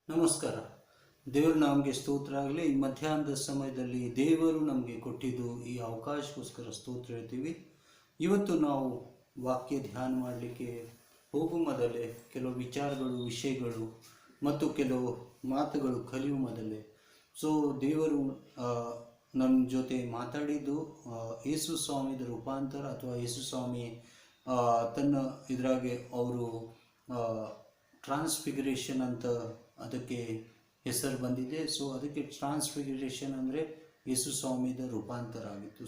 ನಮಸ್ಕಾರ. ದೇವರ ನಾಮಕ್ಕೆ ಸ್ತೋತ್ರ ಆಗಲಿ. ಈ ಮಧ್ಯಾಹ್ನದ ಸಮಯದಲ್ಲಿ ದೇವರು ನಮಗೆ ಕೊಟ್ಟಿದ್ದು ಈ ಅವಕಾಶಕ್ಕೋಸ್ಕರ ಸ್ತೋತ್ರ ಹೇಳ್ತೀವಿ. ಇವತ್ತು ನಾವು ವಾಕ್ಯ ಧ್ಯಾನ ಮಾಡಲಿಕ್ಕೆ ಹೋಗುವ ಮೊದಲೇ ಕೆಲವು ವಿಚಾರಗಳು, ವಿಷಯಗಳು ಮತ್ತು ಕೆಲವು ಮಾತುಗಳು ಕಲಿಯುವ ಮೊದಲೇ ದೇವರು ನನ್ನ ಜೊತೆ ಮಾತಾಡಿದ್ದು ಯೇಸು ಸ್ವಾಮಿದ ರೂಪಾಂತರ ಅಥವಾ ಯೇಸು ಸ್ವಾಮಿ ತನ್ನ ಇದ್ರಾಗೆ ಅವರು ಟ್ರಾನ್ಸ್ಫಿಗರೇಷನ್ ಅಂತ ಅದಕ್ಕೆ ಹೆಸರು ಬಂದಿದೆ. ಅದಕ್ಕೆ ಟ್ರಾನ್ಸ್ಫಿಗರೇಷನ್ ಅಂದರೆ ಯೇಸು ಸ್ವಾಮಿದ ರೂಪಾಂತರ ಆಗಿತ್ತು.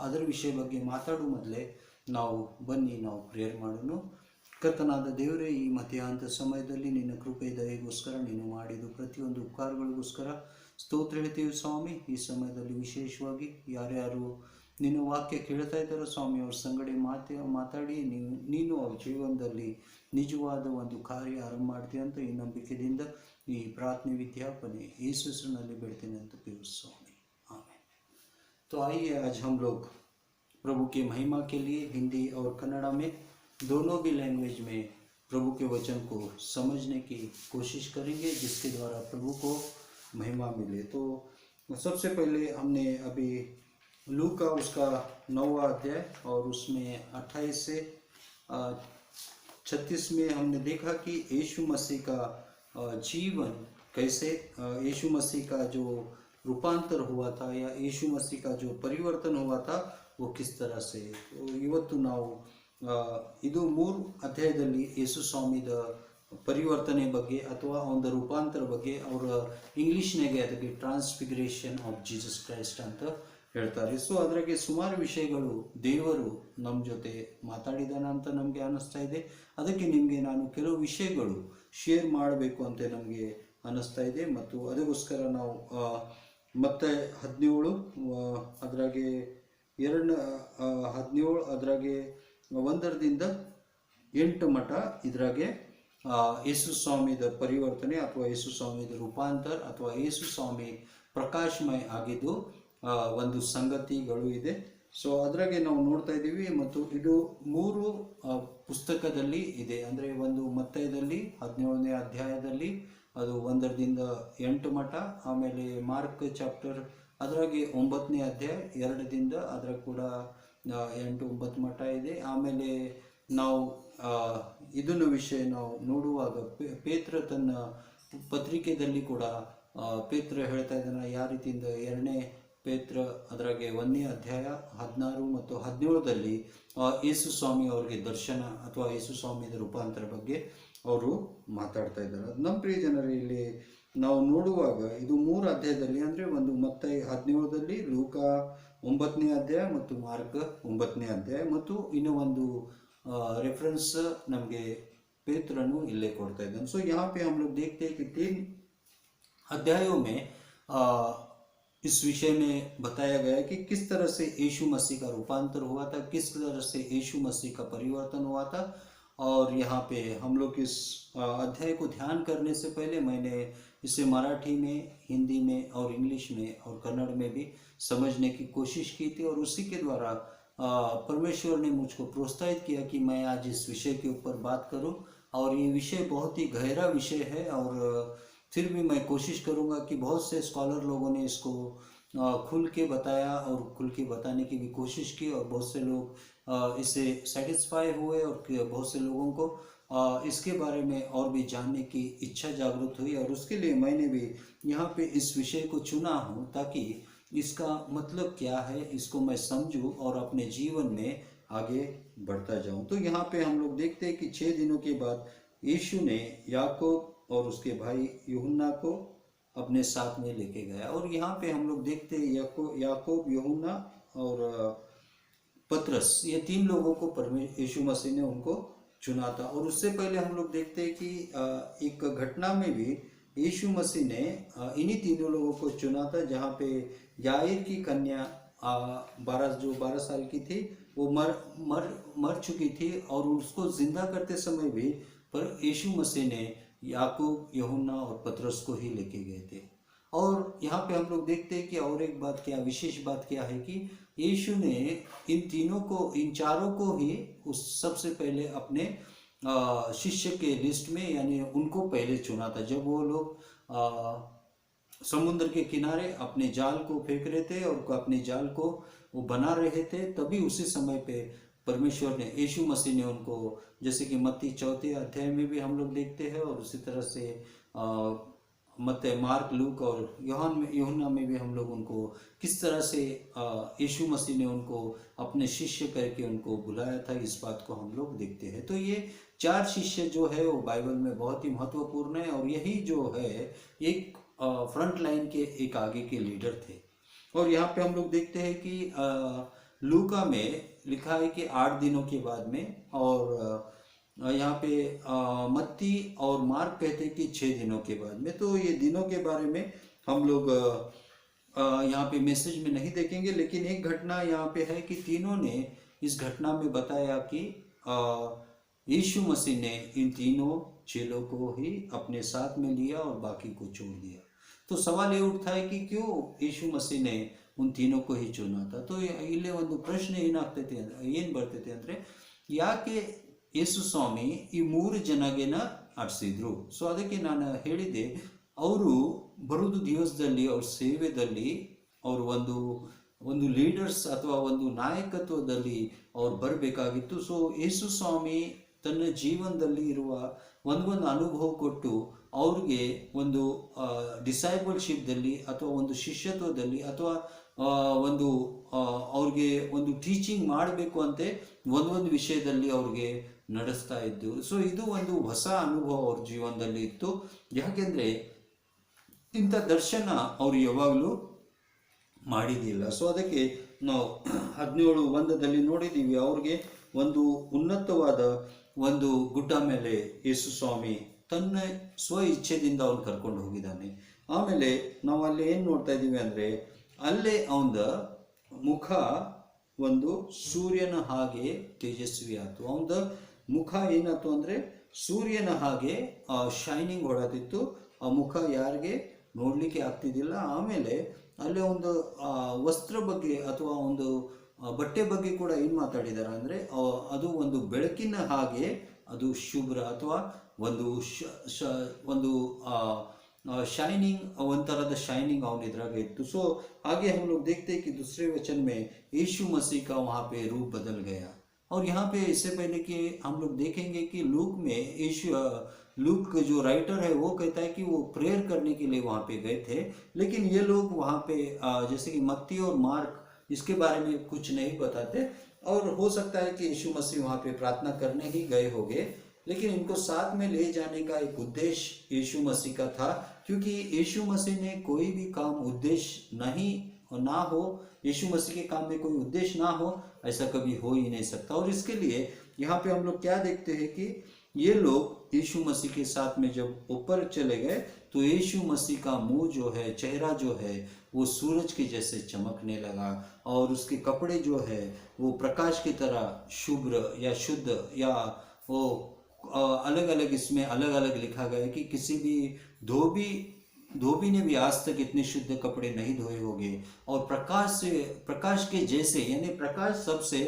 ಅದರ ವಿಷಯ ಬಗ್ಗೆ ಮಾತಾಡುವ ಮೊದಲೇ ನಾವು ಪ್ರೇಯರ್ ಮಾಡೋಣ. ಕರ್ತನಾದ ದೇವರೇ, ಈ ಮಧ್ಯಾಹ್ನದ ಸಮಯದಲ್ಲಿ ನಿನ್ನ ಕೃಪೆ ದಯೆಗೋಸ್ಕರ ನೀನು ಮಾಡಿದ್ದು ಪ್ರತಿಯೊಂದು ಉಪಕಾರಗಳಿಗೋಸ್ಕರ ಸ್ತೋತ್ರ ಹೇಳ್ತೀವಿ ಸ್ವಾಮಿ. ಈ ಸಮಯದಲ್ಲಿ ವಿಶೇಷವಾಗಿ ಯಾರ್ಯಾರು ನಿನ್ನ ವಾಕ್ಯ ಕೇಳ್ತಾ ಇದ್ದಾರೋ ಸ್ವಾಮಿ, ಅವ್ರ ಸಂಗಡಿ ಮಾತಾಡಿ ನೀನು ಅವ್ರ ಜೀವನದಲ್ಲಿ ನಿಜವಾದ ಒಂದು ಕಾರ್ಯ ಆರಂಭ ಮಾಡ್ತೀಯ ಅಂತ ಈ ನಂಬಿಕೆಯಿಂದ ಈ ಪ್ರಾರ್ಥನೆ विज्ञापने यीशु ನಲ್ಲಿ बेड़ते ಅಂತ प्रिय स्वामी, आमीन। तो आइए आज हम लोग प्रभु की महिमा के लिए हिंदी और कन्नड़ा में दोनों भी लैंग्वेज में प्रभु के वचन को समझने की कोशिश करेंगे, जिसके द्वारा प्रभु को महिमा मिले। तो सबसे पहले हमने अभी लूका उसका 9वां अध्याय और उसमें 28 से 36 में हमने देखा कि यीशु मसीह का जीवन कैसे, यीशु मसीह का जो रूपांतर हुआ था या यीशु मसीह का जो परिवर्तन हुआ था वो किस तरह से। ಇವತ್ತು ನಾವು ಇದು 3 ಅಧ್ಯಾಯದಲ್ಲಿ ಯೇಸು ಸ್ವಾಮಿದ ಪರಿವರ್ತನೆ ಬಗ್ಗೆ ಅಥವಾ ಒಂದು ರೂಪಾಂತರ ಬಗ್ಗೆ ಅವರು ಇಂಗ್ಲಿಷ್ನಾಗೆ ಅದಕ್ಕೆ ಟ್ರಾನ್ಸ್ಫಿಗರೇಷನ್ ಆಫ್ ಜೀಸಸ್ ಕ್ರೈಸ್ಟ್ ಅಂತ ಹೇಳ್ತಾರೆ. ಅದರಾಗೆ ಸುಮಾರು ವಿಷಯಗಳು ದೇವರು ನಮ್ಮ ಜೊತೆ ಮಾತಾಡಿದಾನ ಅಂತ ನಮಗೆ ಅನ್ನಿಸ್ತಾ ಇದೆ. ಅದಕ್ಕೆ ನಿಮಗೆ ನಾನು ಕೆಲವು ವಿಷಯಗಳು ಶೇರ್ ಮಾಡಬೇಕು ಅಂತ ನಮಗೆ ಅನ್ನಿಸ್ತಾ ಇದೆ. ಮತ್ತು ಅದಕ್ಕೋಸ್ಕರ ನಾವು ಮತ್ತೆ 17 ಅದರಾಗೆ 17 ಅದರಾಗೆ 1ರಿಂದ 8 ಮಠ ಇದ್ರಾಗೆ ಯೇಸು ಸ್ವಾಮಿದ ಪರಿವರ್ತನೆ ಅಥವಾ ಯೇಸು ಸ್ವಾಮಿದ ರೂಪಾಂತರ ಅಥವಾ ಯೇಸು ಸ್ವಾಮಿ ಪ್ರಕಾಶಮಯ ಆಗಿದ್ದು ಒಂದು ಸಂಗತಿಗಳು ಇದೆ. ಅದರಾಗೆ ನಾವು ನೋಡ್ತಾ ಇದ್ದೀವಿ. ಮತ್ತು ಇದು 3 ಪುಸ್ತಕದಲ್ಲಿ ಇದೆ. ಅಂದರೆ ಒಂದು ಮತ್ತಾಯದಲ್ಲಿ 17ನೇ ಅಧ್ಯಾಯದಲ್ಲಿ ಅದು 1ರಿಂದ 8 ಮಠ, ಆಮೇಲೆ ಮಾರ್ಕ್ ಚಾಪ್ಟರ್ ಅದರಾಗೆ 9ನೇ ಅಧ್ಯಾಯ 2ರಿಂದ ಅದರ ಕೂಡ 8-9 ಮಠ ಇದೆ. ಆಮೇಲೆ ನಾವು ಇದನ್ನು ವಿಷಯ ನಾವು ನೋಡುವಾಗ ಪೇತ್ರ ತನ್ನ ಪತ್ರಿಕೆಯಲ್ಲಿ ಕೂಡ ಪೇತ್ರ ಹೇಳ್ತಾ ಇದ್ದಾನೆ ಯಾವ ರೀತಿಯಿಂದ 2ನೇ ಪೇತ್ರ ಅದರಾಗೆ 1ನೇ ಅಧ್ಯಾಯ 16 ಮತ್ತು 17ರಲ್ಲಿ ಯೇಸು ಸ್ವಾಮಿ ಅವರಿಗೆ ದರ್ಶನ ಅಥವಾ ಯೇಸು ಸ್ವಾಮಿಯ ರೂಪಾಂತರ ಬಗ್ಗೆ ಅವರು ಮಾತಾಡ್ತಾ ಇದ್ದಾರೆ. ನಮ್ಮ ಪ್ರಿಯ ಜನರು, ಇಲ್ಲಿ ನಾವು ನೋಡುವಾಗ ಇದು 3 ಅಧ್ಯಾಯದಲ್ಲಿ, ಅಂದರೆ ಒಂದು ಮತ್ತಾಯ 17ದಲ್ಲಿ, ಲೂಕ 9ನೇ ಅಧ್ಯಾಯ ಮತ್ತು ಮಾರ್ಕ್ 9ನೇ ಅಧ್ಯಾಯ, ಮತ್ತು ಇನ್ನೂ ಒಂದು रेफरेंस नಮಗೆ पेत्रनु इल्ले ಕೊಡ್ತಾ ಇದ್ದಾನೆ. यहाँ पे हम लोग देखते हैं कि 3 अध्यायों में इस विषय में बताया गया है कि किस तरह से यीशु मसीह का रूपांतर हुआ था, किस तरह से यीशु मसीह का परिवर्तन हुआ था। और यहाँ पे हम लोग इस अध्याय को ध्यान करने से पहले मैंने इसे मराठी में, हिंदी में और इंग्लिश में और कन्नड़ में भी समझने की कोशिश की थी। और उसी के द्वारा परमेश्वर ने मुझको प्रोत्साहित किया कि मैं आज इस विषय के ऊपर बात करूं। और ये विषय बहुत ही गहरा विषय है, और फिर भी मैं कोशिश करूंगा कि बहुत से स्कॉलर लोगों ने इसको खुल के बताया और खुल के बताने की भी कोशिश की, और बहुत से लोग इससे सेटिस्फाई हुए, और बहुत से लोगों को इसके बारे में और भी जानने की इच्छा जागृत हुई। और उसके लिए मैंने भी यहाँ पे इस विषय को चुना हूँ, ताकि इसका मतलब क्या है इसको मैं समझूं और अपने जीवन में आगे बढ़ता जाऊं। तो यहाँ पे हम लोग देखते हैं कि 6 दिनों के बाद यीशु ने याकूब और उसके भाई यूहन्ना को अपने साथ में लेके गया। और यहाँ पे हम लोग देखते हैं याकूब, यूहन्ना और पतरस, ये 3 लोगों को यीशु मसीह ने उनको चुना था। और उससे पहले हम लोग देखते हैं कि एक घटना में भी यीशु मसीह ने इन्हीं 3 लोगों को चुना था, जहाँ पे याईर की कन्या 12 साल की थी, वो मर चुकी थी, और उसको जिंदा करते समय भी पर यीशु मसीह ने याकूब, यूहन्ना और पतरस को ही लेके गए थे। और यहाँ पे हम लोग देखते हैं कि और एक बात क्या, विशेष बात क्या है कि यीशु ने इन 4 को ही उस सबसे पहले अपने शिष्य के लिस्ट में, यानी उनको पहले चुना था। जब वो लोग समुद्र के किनारे अपने जाल को फेंक रहे थे और अपने जाल को वो बना रहे थे, तभी उसी समय पे परमेश्वर ने, यीशु मसीह ने उनको, जैसे कि मत्ती 4 अध्याय में भी हम लोग देखते हैं, और उसी तरह से मत्ती, मार्क, लूक और यूहन्ना में भी हम लोग उनको किस तरह से यीशु मसीह ने उनको अपने शिष्य करके उनको बुलाया था, इस बात को हम लोग देखते हैं। तो ये 4 शिष्य जो है वो बाइबल में बहुत ही महत्वपूर्ण है, और यही जो है एक फ्रंट लाइन के एक आगे के लीडर थे। और यहाँ पे हम लोग देखते हैं कि लूका में लिखा है कि 8 दिनों के बाद में, और यहाँ पे मत्ती और मार्क कहते हैं कि 6 दिनों के बाद में। तो ये दिनों के बारे में हम लोग यहाँ पे मैसेज में नहीं देखेंगे, लेकिन एक घटना यहाँ पे है कि तीनों ने इस घटना में बताया कि यीशु मसीह ने इन तीनों चेलों को ही अपने साथ में लिया और बाकी को छोड़ दिया। तो सवाल ये उठता है कि क्यों यीशु मसीह ने उन तीनों को ही चुना था। तो ಇಲ್ಲಿ ಒಂದು ಪ್ರಶ್ನೆ ಏನಾಗ್ತೈತೆ ಏನು ಬರ್ತೈತೆ ಅಂದರೆ, ಯಾಕೆ ಯೇಸು ಸ್ವಾಮಿ ಈ 3 ಜನಗೆನ ಆರಿಸಿದ್ರು? ಸೊ ಅದಕ್ಕೆ ನಾನು ಹೇಳಿದೆ, ಅವರು ಬರುವುದು ದಿವಸದಲ್ಲಿ ಅವ್ರ ಸೇವೆದಲ್ಲಿ ಅವರು ಒಂದು ಲೀಡರ್ಸ್ ಅಥವಾ ಒಂದು ನಾಯಕತ್ವದಲ್ಲಿ ಅವ್ರು ಬರಬೇಕಾಗಿತ್ತು. ಸೊ ಯೇಸು ಸ್ವಾಮಿ ತನ್ನ ಜೀವನದಲ್ಲಿ ಇರುವ ಒಂದು ಅನುಭವ ಕೊಟ್ಟು ಅವ್ರಿಗೆ ಒಂದು ಡಿಸೈಬಲ್ಶಿಪ್ದಲ್ಲಿ ಅಥವಾ ಒಂದು ಶಿಷ್ಯತ್ವದಲ್ಲಿ ಅಥವಾ ಒಂದು ಅವ್ರಿಗೆ ಒಂದು ಟೀಚಿಂಗ್ ಮಾಡಬೇಕು ಅಂತೆ ಒಂದೊಂದು ವಿಷಯದಲ್ಲಿ ಅವ್ರಿಗೆ ನಡೆಸ್ತಾ ಇದ್ದು. ಸೊ ಇದು ಒಂದು ಹೊಸ ಅನುಭವ ಅವ್ರ ಜೀವನದಲ್ಲಿ ಇತ್ತು. ಯಾಕೆಂದರೆ ಇಂಥ ದರ್ಶನ ಅವರು ಯಾವಾಗಲೂ ಮಾಡಿದಿಲ್ಲ. ಸೊ ಅದಕ್ಕೆ ನಾವು 17:1 ನೋಡಿದ್ದೀವಿ, ಅವ್ರಿಗೆ ಒಂದು ಉನ್ನತವಾದ ಒಂದು ಗುಡ್ಡ ಮೇಲೆ ಯೇಸು ಸ್ವಾಮಿ ತನ್ನ ಸ್ವ ಇಚ್ಛೆದಿಂದ ಅವನು ಕರ್ಕೊಂಡು ಹೋಗಿದ್ದಾನೆ. ಆಮೇಲೆ ನಾವು ಅಲ್ಲಿ ಏನು ನೋಡ್ತಾ ಇದ್ದೀವಿ ಅಂದರೆ, ಅಲ್ಲೇ ಅವನ ಮುಖ ಒಂದು ಸೂರ್ಯನ ಹಾಗೆ ತೇಜಸ್ವಿ ಆಯಿತು. ಅವನ ಮುಖ ಏನಾಯ್ತು ಅಂದರೆ ಸೂರ್ಯನ ಹಾಗೆ ಶೈನಿಂಗ್ ಹೊಡೆದಿತ್ತು. ಆ ಮುಖ ಯಾರಿಗೆ ನೋಡಲಿಕ್ಕೆ ಆಗ್ತಿದ್ದಿಲ್ಲ. ಆಮೇಲೆ ಅಲ್ಲೇ ಒಂದು ವಸ್ತ್ರ ಬಗ್ಗೆ ಅಥವಾ ಒಂದು ಬಟ್ಟೆ ಬಗ್ಗೆ ಕೂಡ ಏನು ಮಾತಾಡಿದ್ದಾರೆ ಅಂದರೆ, ಅದು ಒಂದು ಬೆಳಕಿನ ಹಾಗೆ ಅದು ಶುಭ್ರ ಅಥವಾ ಒಂದು शाइनिंग तरह द शाइनिंग इधर तो। सो आगे हम लोग देखते हैं कि दूसरे वचन में यीशु मसीह का वहाँ पे रूप बदल गया। और यहाँ पे इससे पहले कि हम लोग देखेंगे कि लूक जो राइटर है वो कहता है कि वो प्रेयर करने के लिए वहाँ पे गए थे, लेकिन ये लोग वहाँ पे जैसे कि मत्ती और मार्क इसके बारे में कुछ नहीं बताते। और हो सकता है कि यीशु मसीह वहाँ पे प्रार्थना करने ही गए होंगे, लेकिन इनको साथ में ले जाने का एक उद्देश्य यीशु मसीह का था, क्योंकि यीशु मसीह ने कोई भी काम उद्देश्य ना हो, यीशु मसीह के काम में कोई उद्देश्य ना हो, ऐसा कभी हो ही नहीं सकता। और इसके लिए यहाँ पे हम लोग क्या देखते हैं कि ये लोग यीशु मसीह के साथ में जब ऊपर चले गए तो यीशु मसीह का मुंह जो है, चेहरा जो है वो सूरज के जैसे चमकने लगा, और उसके कपड़े जो है वो प्रकाश की तरह शुभ्र या शुद्ध या वो अलग अलग, इसमें अलग अलग लिखा गया कि किसी भी धोबी ने भी आज तक इतने शुद्ध कपड़े नहीं धोए होंगे। और प्रकाश के जैसे, यानी प्रकाश सबसे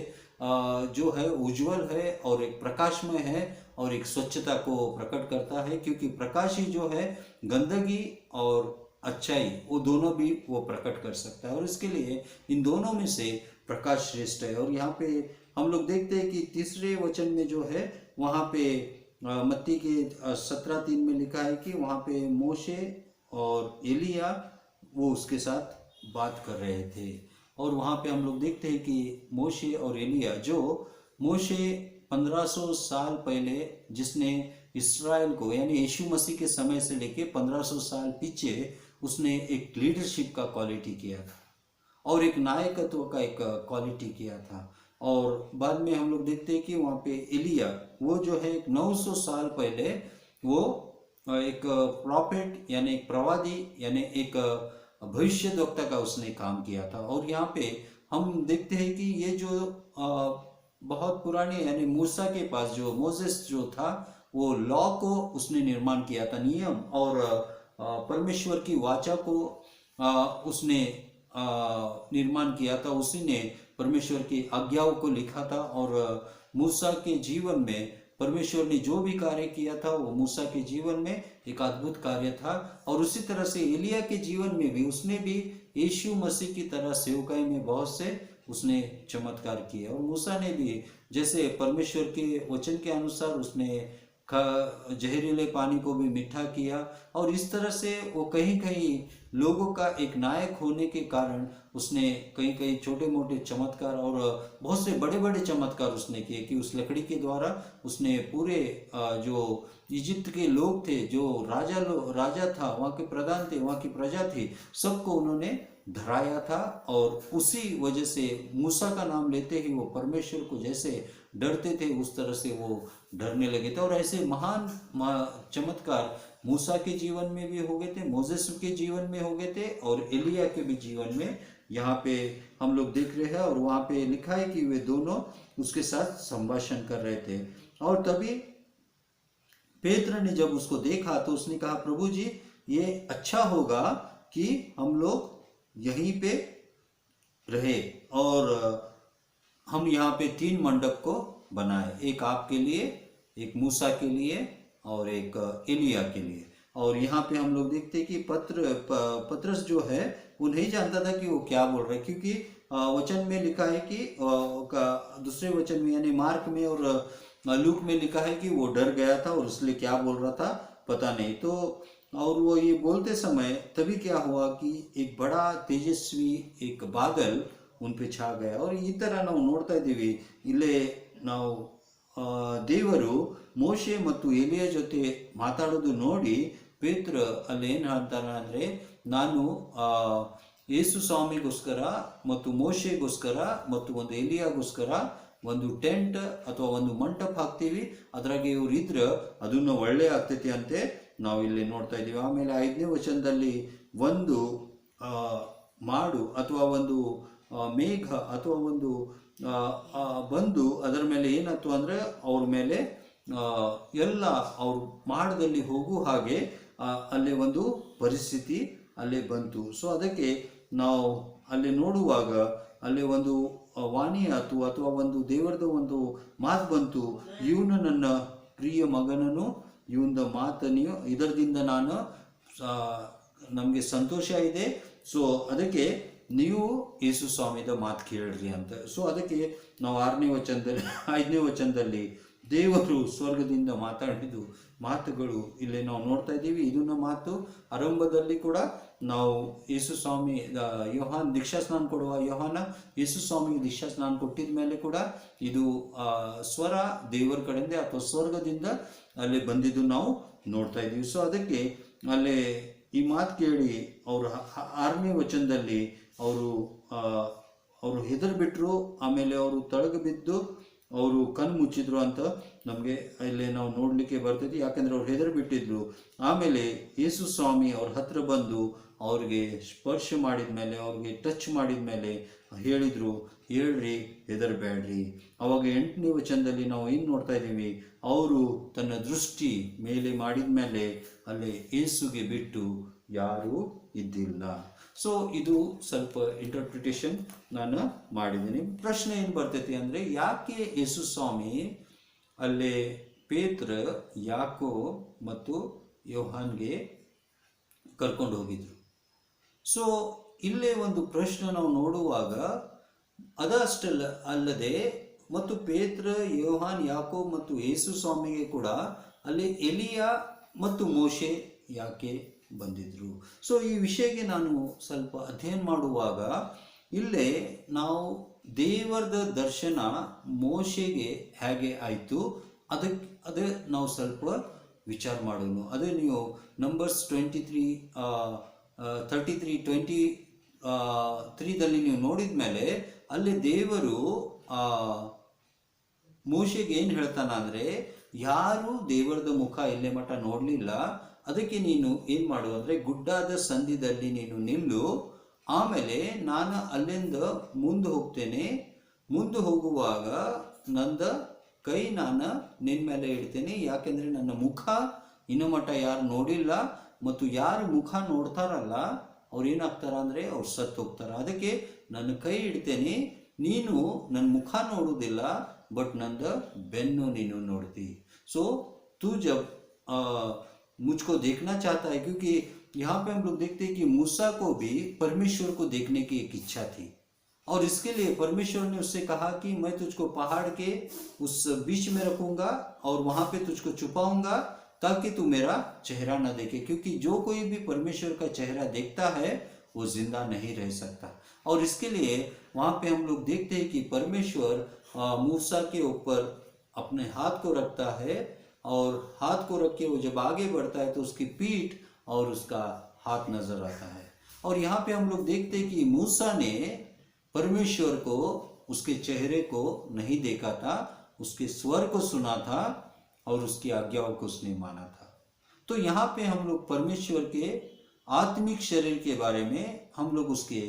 जो है उज्जवल है और एक प्रकाशमय है और एक स्वच्छता को प्रकट करता है, क्योंकि प्रकाश ही जो है गंदगी और अच्छाई वो दोनों भी वो प्रकट कर सकता है। और इसके लिए इन दोनों में से प्रकाश श्रेष्ठ है। और यहाँ पे हम लोग देखते हैं कि तीसरे वचन में जो है वहाँ पे मत्ती के 17:3 में लिखा है कि वहाँ पे मोशे और एलिया वो उसके साथ बात कर रहे थे। और वहाँ पे हम लोग देखते हैं कि मोशे और एलिया, जो मोशे 1500 साल पहले जिसने इस्राएल को, यानी यीशु मसीह के समय से लेके 1500 साल पीछे उसने एक लीडरशिप का क्वालिटी किया था और एक नायकत्व का एक क्वालिटी किया था। और बाद में हम लोग देखते हैं कि वहाँ पे एलिया वो जो है 900 साल पहले वो एक प्रॉफिट यानी एक प्रवादी यानी एक भविष्यद्वक्ता का उसने काम किया था। और यहाँ पे हम देखते हैं कि ये जो बहुत पुराने यानी मूसा के पास जो मोसेस जो था वो लॉ को उसने निर्माण किया था, नियम और परमेश्वर की वाचा को उसने निर्माण किया था, उसी ने परमेश्वर की आज्ञाओं को लिखा था। और मूसा के जीवन में परमेश्वर ने जो भी कार्य किया था वो मूसा के जीवन में एक अद्भुत कार्य था, और उसी तरह से एलिया के जीवन में भी उसने भी यीशु मसीह की तरह सेवकाई में बहुत से उसने चमत्कार किए। और मूसा ने भी जैसे परमेश्वर के वचन के अनुसार उसने जहरीले पानी को भी मीठा किया, और इस तरह से वो कहीं कहीं लोगों का एक नायक होने के कारण उसने कहीं कहीं छोटे मोटे चमत्कार और बहुत से बड़े बड़े चमत्कार उसने किए कि उस लकड़ी के द्वारा उसने पूरे जो इजिप्ट के लोग थे, जो राजा था, वहाँ के प्रधान थे, वहाँ की प्रजा थी, सबको उन्होंने धराया था। और उसी वजह से मूसा का नाम लेते ही वो परमेश्वर को जैसे डरते थे उस तरह से वो डरने लगे थे। और ऐसे महान चमत्कार मूसा के जीवन में भी हो गए थे, मोसेस के जीवन में हो गए थे, और एलिया के भी जीवन में यहाँ पे हम लोग देख रहे हैं। और वहाँ पे लिखा है कि वे दोनों उसके साथ संभाषण कर रहे थे। और तभी पेत्र ने जब उसको देखा तो उसने कहा, प्रभु जी ये अच्छा होगा कि हम लोग यहीं पे रहे और हम यहाँ पे 3 मंडप को बनाए, एक आपके लिए, एक मूसा के लिए और एक एलिया के लिए। और यहाँ पे हम लोग देखते हैं कि पत्रस जो है वो नहीं जानता था कि वो क्या बोल रहा है, क्योंकि वचन में लिखा है कि दूसरे वचन में यानी मार्क में और लूक में लिखा है कि वो डर गया था और इसलिए क्या बोल रहा था पता नहीं। तो और वो ये बोलते समय तभी क्या हुआ कि एक बड़ा तेजस्वी एक बादल उन पे छा गया। और ಈ ತರ ನಾವು ನೋಡ್ತಾ ಇದ್ದೀವಿ ಇಲ್ಲೇ ನಾವು ದೇವರು ಮೋಶೆ ಮತ್ತು ಎಲಿಯ ಜೊತೆ ಮಾತಾಡೋದು ನೋಡಿ ಪೇತ್ರ ಅಲ್ಲಿ ಏನು ಹೇಳ್ತಾನೆ ಅಂದರೆ, ನಾನು ಯೇಸು ಸ್ವಾಮಿಗೋಸ್ಕರ ಮತ್ತು ಮೋಶೆಗೋಸ್ಕರ ಮತ್ತು ಒಂದು ಎಲಿಯಾಗೋಸ್ಕರ ಒಂದು ಟೆಂಟ್ ಅಥವಾ ಒಂದು ಮಂಟಪ ಹಾಕ್ತೀವಿ, ಅದ್ರಾಗೆ ಇವ್ರು ಇದ್ರೆ ಅದನ್ನು ಒಳ್ಳೆ ಆಗ್ತೈತಿ ಅಂತೆ ನಾವು ಇಲ್ಲಿ ನೋಡ್ತಾ ಇದ್ದೀವಿ. ಆಮೇಲೆ 5ನೇ ವಚನದಲ್ಲಿ ಒಂದು ಮಾಡು ಅಥವಾ ಒಂದು ಮೇಘ ಅಥವಾ ಒಂದು ಬಂದು ಅದರ ಮೇಲೆ ಏನಾಯ್ತು ಅಂದರೆ ಅವ್ರ ಮೇಲೆ ಎಲ್ಲ ಅವ್ರು ಮಾಡದಲ್ಲಿ ಹೋಗು ಹಾಗೆ ಅಲ್ಲೇ ಒಂದು ಪರಿಸ್ಥಿತಿ ಅಲ್ಲೇ ಬಂತು. ಸೊ ಅದಕ್ಕೆ ನಾವು ಅಲ್ಲಿ ನೋಡುವಾಗ ಅಲ್ಲಿ ಒಂದು ವಾಣಿ ಆಯ್ತು ಅಥವಾ ಒಂದು ದೇವರದ ಒಂದು ಮಾತು ಬಂತು, ಇವನು ನನ್ನ ಪ್ರಿಯ ಮಗನನು, ಇವನ ಮಾತನಿಯು ಇದರಿಂದ ನಾನು ನಮಗೆ ಸಂತೋಷ ಇದೆ, ಸೊ ಅದಕ್ಕೆ ನೀವು ಯೇಸು ಸ್ವಾಮಿದ ಮಾತು ಕೇಳ್ರಿ ಅಂತ. ಸೊ ಅದಕ್ಕೆ ನಾವು 5ನೇ ವಚನದಲ್ಲಿ ದೇವರು ಸ್ವರ್ಗದಿಂದ ಮಾತಾಡಿದ್ದು ಮಾತುಗಳು ಇಲ್ಲಿ ನಾವು ನೋಡ್ತಾ ಇದ್ದೀವಿ. ಇದನ್ನ ಮಾತು ಆರಂಭದಲ್ಲಿ ಕೂಡ ನಾವು ಯೇಸು ಸ್ವಾಮಿ ಯೋಹಾನ್ ದೀಕ್ಷಾಸ್ನಾನ ಕೊಡುವ ಯೋಹಾನ ಯೇಸು ಸ್ವಾಮಿಗೆ ದೀಕ್ಷಾಸ್ನಾನ ಕೊಟ್ಟಿದ ಮೇಲೆ ಕೂಡ ಇದು ಸ್ವರ ದೇವರ ಕಡೆಯಿಂದ ಅಥವಾ ಸ್ವರ್ಗದಿಂದ ಅಲ್ಲಿ ಬಂದಿದ್ದು ನಾವು ನೋಡ್ತಾ ಇದ್ದೀವಿ. ಸೊ ಅದಕ್ಕೆ ಅಲ್ಲಿ ಈ ಮಾತು ಕೇಳಿ ಅವರು 6ನೇ ವಚನದಲ್ಲಿ ಅವರು ಹೆದರ್ಬಿಟ್ರು, ಆಮೇಲೆ ಅವರು ತಳಗ ಬಿದ್ದು ಅವರು ಕಣ್ಣು ಮುಚ್ಚಿದ್ರು ಅಂತ ನಮಗೆ ಇಲ್ಲಿ ನಾವು ನೋಡಲಿಕ್ಕೆ ಬರ್ತೈತಿ. ಯಾಕೆಂದರೆ ಅವ್ರು ಹೆದರ್ಬಿಟ್ಟಿದ್ರು. ಆಮೇಲೆ ಯೇಸು ಸ್ವಾಮಿ ಅವ್ರ ಹತ್ರ ಬಂದು ಅವ್ರಿಗೆ ಸ್ಪರ್ಶ ಮಾಡಿದ ಮೇಲೆ, ಅವ್ರಿಗೆ ಟಚ್ ಮಾಡಿದ ಮೇಲೆ ಹೇಳಿದರು, ಹೇಳ್ರಿ ಹೆದರಬೇಡ್ರಿ. ಅವಾಗ 8ನೇ ವಚನದಲ್ಲಿ ನಾವು ಏನು ನೋಡ್ತಾ ಇದ್ದೀವಿ, ಅವರು ತನ್ನ ದೃಷ್ಟಿ ಮೇಲೆ ಮಾಡಿದ ಮೇಲೆ ಅಲ್ಲಿ ಯೇಸುಗೆ ಬಿಟ್ಟು ಯಾರೂ ಇದ್ದಿಲ್ಲ. ಸೊ ಇದು ಸ್ವಲ್ಪ ಇಂಟರ್ಪ್ರಿಟೇಷನ್ ನಾನು ಮಾಡಿದ್ದೀನಿ. ಪ್ರಶ್ನೆ ಏನು ಬರ್ತೈತಿ ಅಂದರೆ, ಯಾಕೆ ಯೇಸು ಸ್ವಾಮಿ ಅಲ್ಲೇ ಪೇತ್ರ, ಯಾಕೋ ಮತ್ತು ಯೋಹಾನ್ಗೆ ಕರ್ಕೊಂಡು ಹೋಗಿದ್ರು? ಸೊ ಇಲ್ಲೇ ಒಂದು ಪ್ರಶ್ನೆ ನಾವು ನೋಡುವಾಗ ಅದಷ್ಟಲ್ಲ ಅಲ್ಲದೆ ಮತ್ತು ಪೇತ್ರ, ಯೋಹಾನ್, ಯಾಕೋ ಮತ್ತು ಯೇಸು ಸ್ವಾಮಿಗೆ ಕೂಡ ಅಲ್ಲಿ ಎಲಿಯಾ ಮತ್ತು ಮೋಶೆ ಯಾಕೆ ಬಂದಿದ್ರು? ಸೊ ಈ ವಿಷಯಕ್ಕೆ ನಾನು ಸ್ವಲ್ಪ ಅಧ್ಯಯನ ಮಾಡುವಾಗ ಇಲ್ಲೇ ನಾವು ದೇವರದ ದರ್ಶನ ಮೋಶೆಗೆ ಹೇಗೆ ಆಯಿತು ಅದೇ ನಾವು ಸ್ವಲ್ಪ ವಿಚಾರ ಮಾಡೋಣ. ಅದೇ ನೀವು ನಂಬರ್ಸ್ 33:23 ನೀವು ನೋಡಿದ ಮೇಲೆ ಅಲ್ಲಿ ದೇವರು ಮೋಶೆಗೆ ಏನು ಹೇಳ್ತಾನ ಅಂದರೆ, ಯಾರು ದೇವರದ ಮುಖ ಇಲ್ಲೇ ಮಠ ನೋಡಲಿಲ್ಲ, ಅದಕ್ಕೆ ನೀನು ಏನು ಮಾಡು ಅಂದರೆ ಗುಡ್ಡಾದ ಸಂಧಿದಲ್ಲಿ ನೀನು ನಿಲ್ಲು, ಆಮೇಲೆ ನಾನು ಅಲ್ಲಿಂದ ಮುಂದೆ ಹೋಗ್ತೇನೆ, ಮುಂದೆ ಹೋಗುವಾಗ ನಂದ ಕೈ ನಾನು ನಿನ್ನ ಮೇಲೆ ಇಡ್ತೇನೆ, ಯಾಕೆಂದರೆ ನನ್ನ ಮುಖ ಇನ್ನು ಮಠ ಯಾರು ನೋಡಿಲ್ಲ, ಮತ್ತು ಯಾರು ಮುಖ ನೋಡ್ತಾರಲ್ಲ ಅವ್ರು ಏನಾಗ್ತಾರ ಅಂದರೆ ಅವ್ರು ಸತ್ತು ಹೋಗ್ತಾರೆ. ಅದಕ್ಕೆ ನನ್ನ ಕೈ ಇಡ್ತೇನೆ, ನೀನು ನನ್ನ ಮುಖ ನೋಡುವುದಿಲ್ಲ, ಬಟ್ ನಂದ ಬೆನ್ನು ನೀನು ನೋಡ್ತಿ. सो तू जब मुझको देखना चाहता है, क्योंकि यहाँ पे हम लोग देखते हैं कि मूसा को भी परमेश्वर को देखने की एक इच्छा थी, और इसके लिए परमेश्वर ने उससे कहा कि मैं तुझको पहाड़ के उस बीच में रखूंगा और वहां पे तुझको छुपाऊंगा ताकि तू मेरा चेहरा न देखे, क्योंकि जो कोई भी परमेश्वर का चेहरा देखता है वो जिंदा नहीं रह सकता। और इसके लिए वहां पे हम लोग देखते हैं कि परमेश्वर मूसा के ऊपर अपने हाथ को रखता है, और हाथ को रख के वो जब आगे बढ़ता है तो उसकी पीठ और उसका हाथ नजर आता है। और यहाँ पे हम लोग देखते हैं कि मूसा ने परमेश्वर को, उसके चेहरे को नहीं देखा था, उसके स्वर को सुना था और उसकी आज्ञाओं को उसने माना था। तो यहाँ पे हम लोग परमेश्वर के आत्मिक शरीर के बारे में हम लोग उसके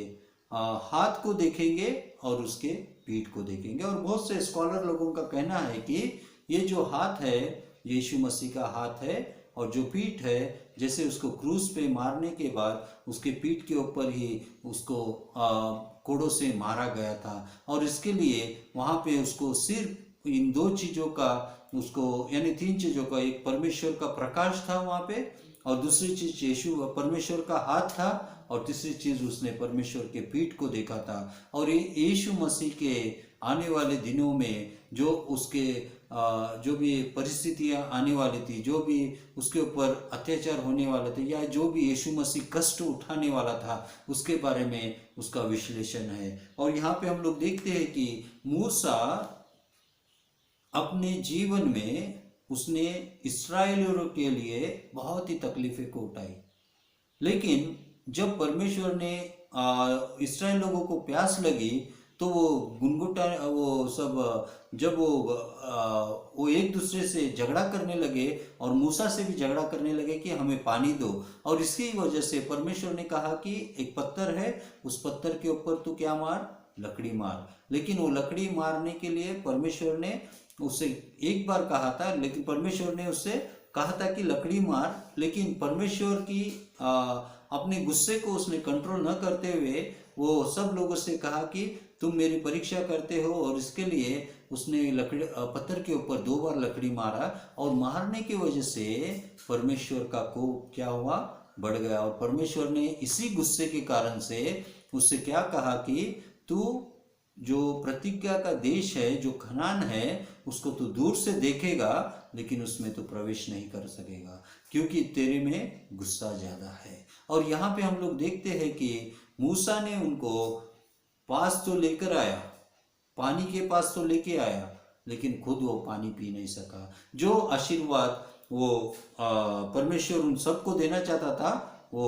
हाथ को देखेंगे और उसके पीठ को देखेंगे। और बहुत से स्कॉलर लोगों का कहना है कि ये जो हाथ है यीशु मसीह का हाथ है, और जो पीठ है जैसे उसको क्रूस पे मारने के बाद उसके पीठ के ऊपर ही उसको कोड़ों से मारा गया था, और इसके लिए वहाँ पे उसको सिर्फ इन दो चीज़ों का, उसको यानी तीन चीज़ों का, एक परमेश्वर का प्रकाश था वहाँ पे, और दूसरी चीज़ यीशु परमेश्वर का हाथ था, और तीसरी चीज़ उसने परमेश्वर के पीठ को देखा था। और ये यीशु मसीह के आने वाले दिनों में जो उसके जो भी परिस्थितियां आने वाली थी, जो भी उसके ऊपर अत्याचार होने वाला था, या जो भी यीशु मसीह कष्ट उठाने वाला था, उसके बारे में उसका विश्लेषण है। और यहाँ पे हम लोग देखते हैं कि मूसा अपने जीवन में उसने इस्राएलियों के लिए बहुत ही तकलीफें को उठाई, लेकिन जब परमेश्वर ने इस्राएल लोगों को प्यास लगी तो वो गुनगुटा वो सब जब वो एक दूसरे से झगड़ा करने लगे और मूसा से भी झगड़ा करने लगे कि हमें पानी दो। और इसकी वजह से परमेश्वर ने कहा कि एक पत्थर है, उस पत्थर के ऊपर तू क्या मार, लकड़ी मार। लेकिन वो लकड़ी मारने के लिए परमेश्वर ने उससे एक बार कहा था, लेकिन परमेश्वर ने उससे कहा था कि लकड़ी मार, लेकिन परमेश्वर की अपने गुस्से को उसने कंट्रोल न करते हुए वो सब लोगों से कहा कि तुम मेरी परीक्षा करते हो, और इसके लिए उसने लकड़ी पत्थर के ऊपर 2 बार लकड़ी मारा, और मारने की वजह से परमेश्वर का कोप क्या हुआ, बढ़ गया। और परमेश्वर ने इसी गुस्से के कारण से उससे क्या कहा कि तू जो प्रतिज्ञा का देश है, जो कनान है, उसको तू दूर से देखेगा लेकिन उसमें तो प्रवेश नहीं कर सकेगा, क्योंकि तेरे में गुस्सा ज्यादा है। और यहाँ पे हम लोग देखते हैं कि मूसा ने उनको पास तो लेकर आया, पानी के पास तो लेके आया, लेकिन खुद वो पानी पी नहीं सका। जो आशीर्वाद वो परमेश्वर उन सबको देना चाहता था वो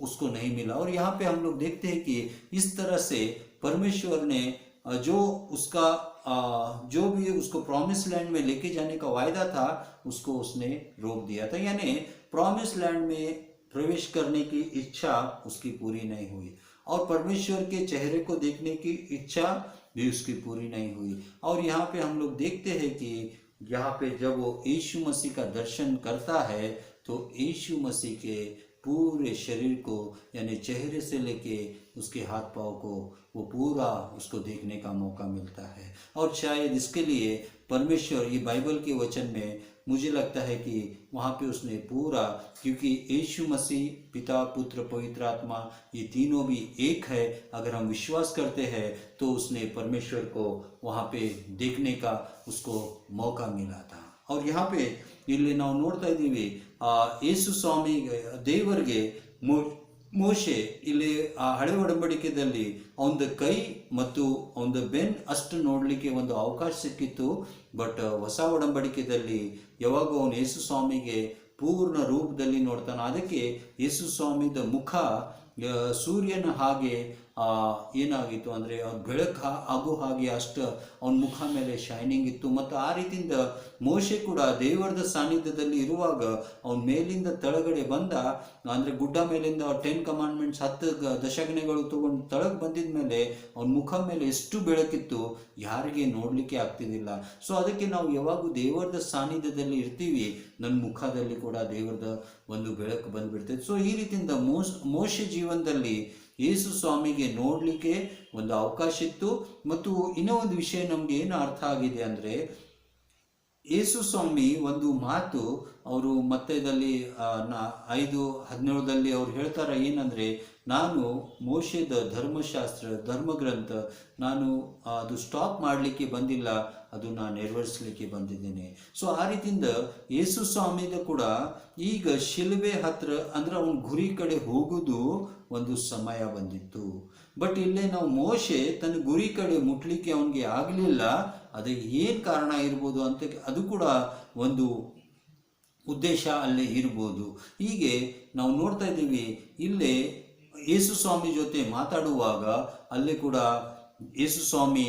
उसको नहीं मिला। और यहाँ पे हम लोग देखते हैं कि इस तरह से परमेश्वर ने जो उसका जो भी उसको प्रॉमिस लैंड में लेके जाने का वायदा था उसको उसने रोक दिया था, यानी प्रॉमिस लैंड में प्रवेश करने की इच्छा उसकी पूरी नहीं हुई, और परमेश्वर के चेहरे को देखने की इच्छा भी उसकी पूरी नहीं हुई। और यहाँ पे हम लोग देखते हैं कि यहाँ पे जब वो यीशु मसीह का दर्शन करता है तो यीशु मसीह के पूरे शरीर को, यानी चेहरे से लेके उसके हाथ पांव को, वो पूरा उसको देखने का मौका मिलता है। और शायद इसके लिए परमेश्वर ये बाइबल के वचन में मुझे लगता है कि वहाँ पे उसने पूरा, क्योंकि यीशु मसीह पिता पुत्र पवित्र आत्मा ये तीनों भी एक है, अगर हम विश्वास करते हैं तो उसने परमेश्वर को वहाँ पे देखने का उसको मौका मिला था। और यहाँ पे ಇಲ್ಲಿ ನಾವು ನೋಡ್ತಾ ಇದ್ದೀವಿ, ಯೇಸು ಸ್ವಾಮಿ ದೇವರಿಗೆ ಮೋಶೆ ಇಲ್ಲಿ ಆ ಹಳೆ ಒಡಂಬಡಿಕೆಯಲ್ಲಿ ಅವನ ಕೈ ಮತ್ತು ಅವನ ಬೆನ್ ಅಷ್ಟು ನೋಡಲಿಕ್ಕೆ ಒಂದು ಅವಕಾಶ ಸಿಕ್ಕಿತ್ತು. ಬಟ್ ಹೊಸ ಒಡಂಬಡಿಕೆಯಲ್ಲಿ ಯಾವಾಗ ಅವನು ಯೇಸು ಸ್ವಾಮಿಗೆ ಪೂರ್ಣ ರೂಪದಲ್ಲಿ ನೋಡ್ತಾನೆ, ಅದಕ್ಕೆ ಯೇಸು ಸ್ವಾಮಿದ ಮುಖ ಸೂರ್ಯನ ಹಾಗೆ ಏನಾಗಿತ್ತು ಅಂದರೆ ಬೆಳಕು ಆಗೋ ಹಾಗೆ ಅಷ್ಟು ಅವನ ಮುಖ ಮೇಲೆ ಶೈನಿಂಗ್ ಇತ್ತು. ಮತ್ತು ಆ ರೀತಿಯಿಂದ ಮೋಶೆ ಕೂಡ ದೇವರದ ಸಾನ್ನಿಧ್ಯದಲ್ಲಿ ಇರುವಾಗ ಅವನ ಮೇಲಿಂದ ತೆಳಗಡೆ ಬಂದ, ಅಂದರೆ ಗುಡ್ಡ ಮೇಲಿಂದ 10 ಕಮಾಂಡ್ಮೆಂಟ್ಸ್ 10 ದಶಾಜ್ಞೆಗಳು ತಗೊಂಡು ತೆಳಗೆ ಬಂದಿದ ಮೇಲೆ ಅವನ ಮುಖ ಮೇಲೆ ಎಷ್ಟು ಬೆಳಕಿತ್ತು ಯಾರಿಗೆ ನೋಡಲಿಕ್ಕೆ ಆಗ್ತಿದ್ದಿಲ್ಲ. ಸೊ ಅದಕ್ಕೆ ನಾವು ಯಾವಾಗೂ ದೇವರದ ಸಾನ್ನಿಧ್ಯದಲ್ಲಿ ಇರ್ತೀವಿ, ನನ್ನ ಮುಖದಲ್ಲಿ ಕೂಡ ದೇವರದ ಒಂದು ಬೆಳಕು ಬಂದುಬಿಡ್ತೈತೆ. ಸೊ ಈ ರೀತಿಯಿಂದ ಮೋಶೆ ಜೀವನದಲ್ಲಿ ಯೇಸು ಸ್ವಾಮಿಗೆ ನೋಡಲಿಕ್ಕೆ ಒಂದು ಅವಕಾಶ ಇತ್ತು. ಮತ್ತು ಇನ್ನೂ ಒಂದು ವಿಷಯ ನಮಗೆ ಏನು ಅರ್ಥ ಆಗಿದೆ ಅಂದರೆ, ಯೇಸು ಸ್ವಾಮಿ ಒಂದು ಮಾತು ಅವರು ಮತ್ತದಲ್ಲಿ 5:17 ಅವ್ರು ಹೇಳ್ತಾರೆ ಏನಂದರೆ, ನಾನು ಮೋಶೆದ ಧರ್ಮಶಾಸ್ತ್ರ ಧರ್ಮಗ್ರಂಥ ನಾನು ಅದು ಸ್ಟಾಪ್ ಮಾಡಲಿಕ್ಕೆ ಬಂದಿಲ್ಲ, ಅದು ನಾನು ನೆರವೇರಿಸಲಿಕ್ಕೆ ಬಂದಿದ್ದೇನೆ. ಸೊ ಆ ರೀತಿಯಿಂದ ಯೇಸು ಸ್ವಾಮಿದ ಕೂಡ ಈಗ ಶಿಲುಬೆ ಹತ್ರ ಅಂದ್ರೆ ಅವನ ಗುರಿ ಕಡೆ ಹೋಗೋದು ಒಂದು ಸಮಯ ಬಂದಿತ್ತು. ಬಟ್ ಇಲ್ಲೇ ನಾವು ಮೋಶೆ ತನ್ನ ಗುರಿ ಕಡೆ ಮುಟ್ಲಿಕ್ಕೆ ಅವನಿಗೆ ಆಗಲಿಲ್ಲ. ಅದಕ್ಕೆ ಏನು ಕಾರಣ ಇರ್ಬೋದು ಅಂತ ಅದು ಕೂಡ ಒಂದು ಉದ್ದೇಶ ಅಲ್ಲೇ ಇರ್ಬೋದು. ಹೀಗೆ ನಾವು ನೋಡ್ತಾ ಇದ್ದೀವಿ, ಇಲ್ಲೇ ಯೇಸು ಸ್ವಾಮಿ ಜೊತೆ ಮಾತಾಡುವಾಗ ಅಲ್ಲೇ ಕೂಡ ಯೇಸು ಸ್ವಾಮಿ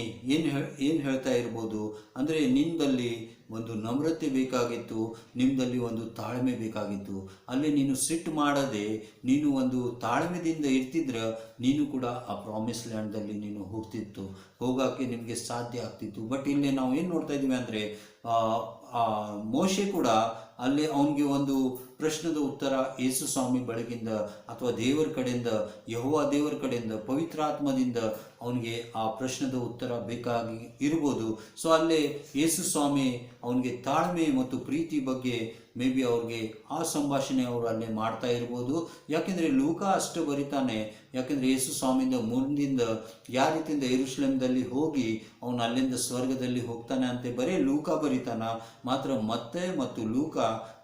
ಏನು ಹೇಳ್ತಾ ಇರ್ಬೋದು ಅಂದರೆ, ನಿಮ್ಮದಲ್ಲಿ ಒಂದು ನಮ್ರತೆ ಬೇಕಾಗಿತ್ತು, ನಿಮ್ಮದಲ್ಲಿ ಒಂದು ತಾಳ್ಮೆ ಬೇಕಾಗಿತ್ತು. ಅಲ್ಲಿ ನೀನು ಸಿಟ್ಟು ಮಾಡದೆ ನೀನು ಒಂದು ತಾಳ್ಮೆದಿಂದ ಇರ್ತಿದ್ರೆ ನೀನು ಕೂಡ ಆ ಪ್ರಾಮಿಸ್ ಲ್ಯಾಂಡ್ದಲ್ಲಿ ನೀನು ಹೋಗೋಕ್ಕೆ ನಿಮಗೆ ಸಾಧ್ಯ ಆಗ್ತಿತ್ತು. ಬಟ್ ಇಲ್ಲಿ ನಾವು ಏನು ನೋಡ್ತಾ ಇದ್ದೀವಿ ಅಂದರೆ, ಮೋಶೆ ಕೂಡ ಅಲ್ಲಿ ಅವನಿಗೆ ಒಂದು ಪ್ರಶ್ನದ ಉತ್ತರ ಯೇಸು ಸ್ವಾಮಿ ಬಳಿಗಿಂದ ಅಥವಾ ದೇವರ ಕಡೆಯಿಂದ, ಯೆಹೋವ ದೇವರ ಕಡೆಯಿಂದ, ಪವಿತ್ರಾತ್ಮದಿಂದ ಅವನಿಗೆ ಆ ಪ್ರಶ್ನದ ಉತ್ತರ ಬೇಕಾಗಿ ಇರ್ಬೋದು. ಸೊ ಅಲ್ಲೇ ಯೇಸು ಸ್ವಾಮಿ ಅವನಿಗೆ ತಾಳ್ಮೆ ಮತ್ತು ಪ್ರೀತಿ ಬಗ್ಗೆ ಮೇ ಬಿ ಅವ್ರಿಗೆ ಆ ಸಂಭಾಷಣೆ ಅವರು ಅಲ್ಲೇ ಮಾಡ್ತಾ ಇರ್ಬೋದು. ಯಾಕೆಂದರೆ ಲೂಕ ಅಷ್ಟು ಬರಿತಾನೆ, ಯಾಕೆಂದರೆ ಯೇಸು ಸ್ವಾಮಿಯಿಂದ ಮುಂದಿಂದ ಯಾವ ರೀತಿಯಿಂದ ಯೆರೂಸಲೇಮದಲ್ಲಿ ಹೋಗಿ ಅವನು ಅಲ್ಲಿಂದ ಸ್ವರ್ಗದಲ್ಲಿ ಹೋಗ್ತಾನೆ ಅಂತ ಬರೀ ಲೂಕ ಬರಿತಾನ, ಮಾತ್ರ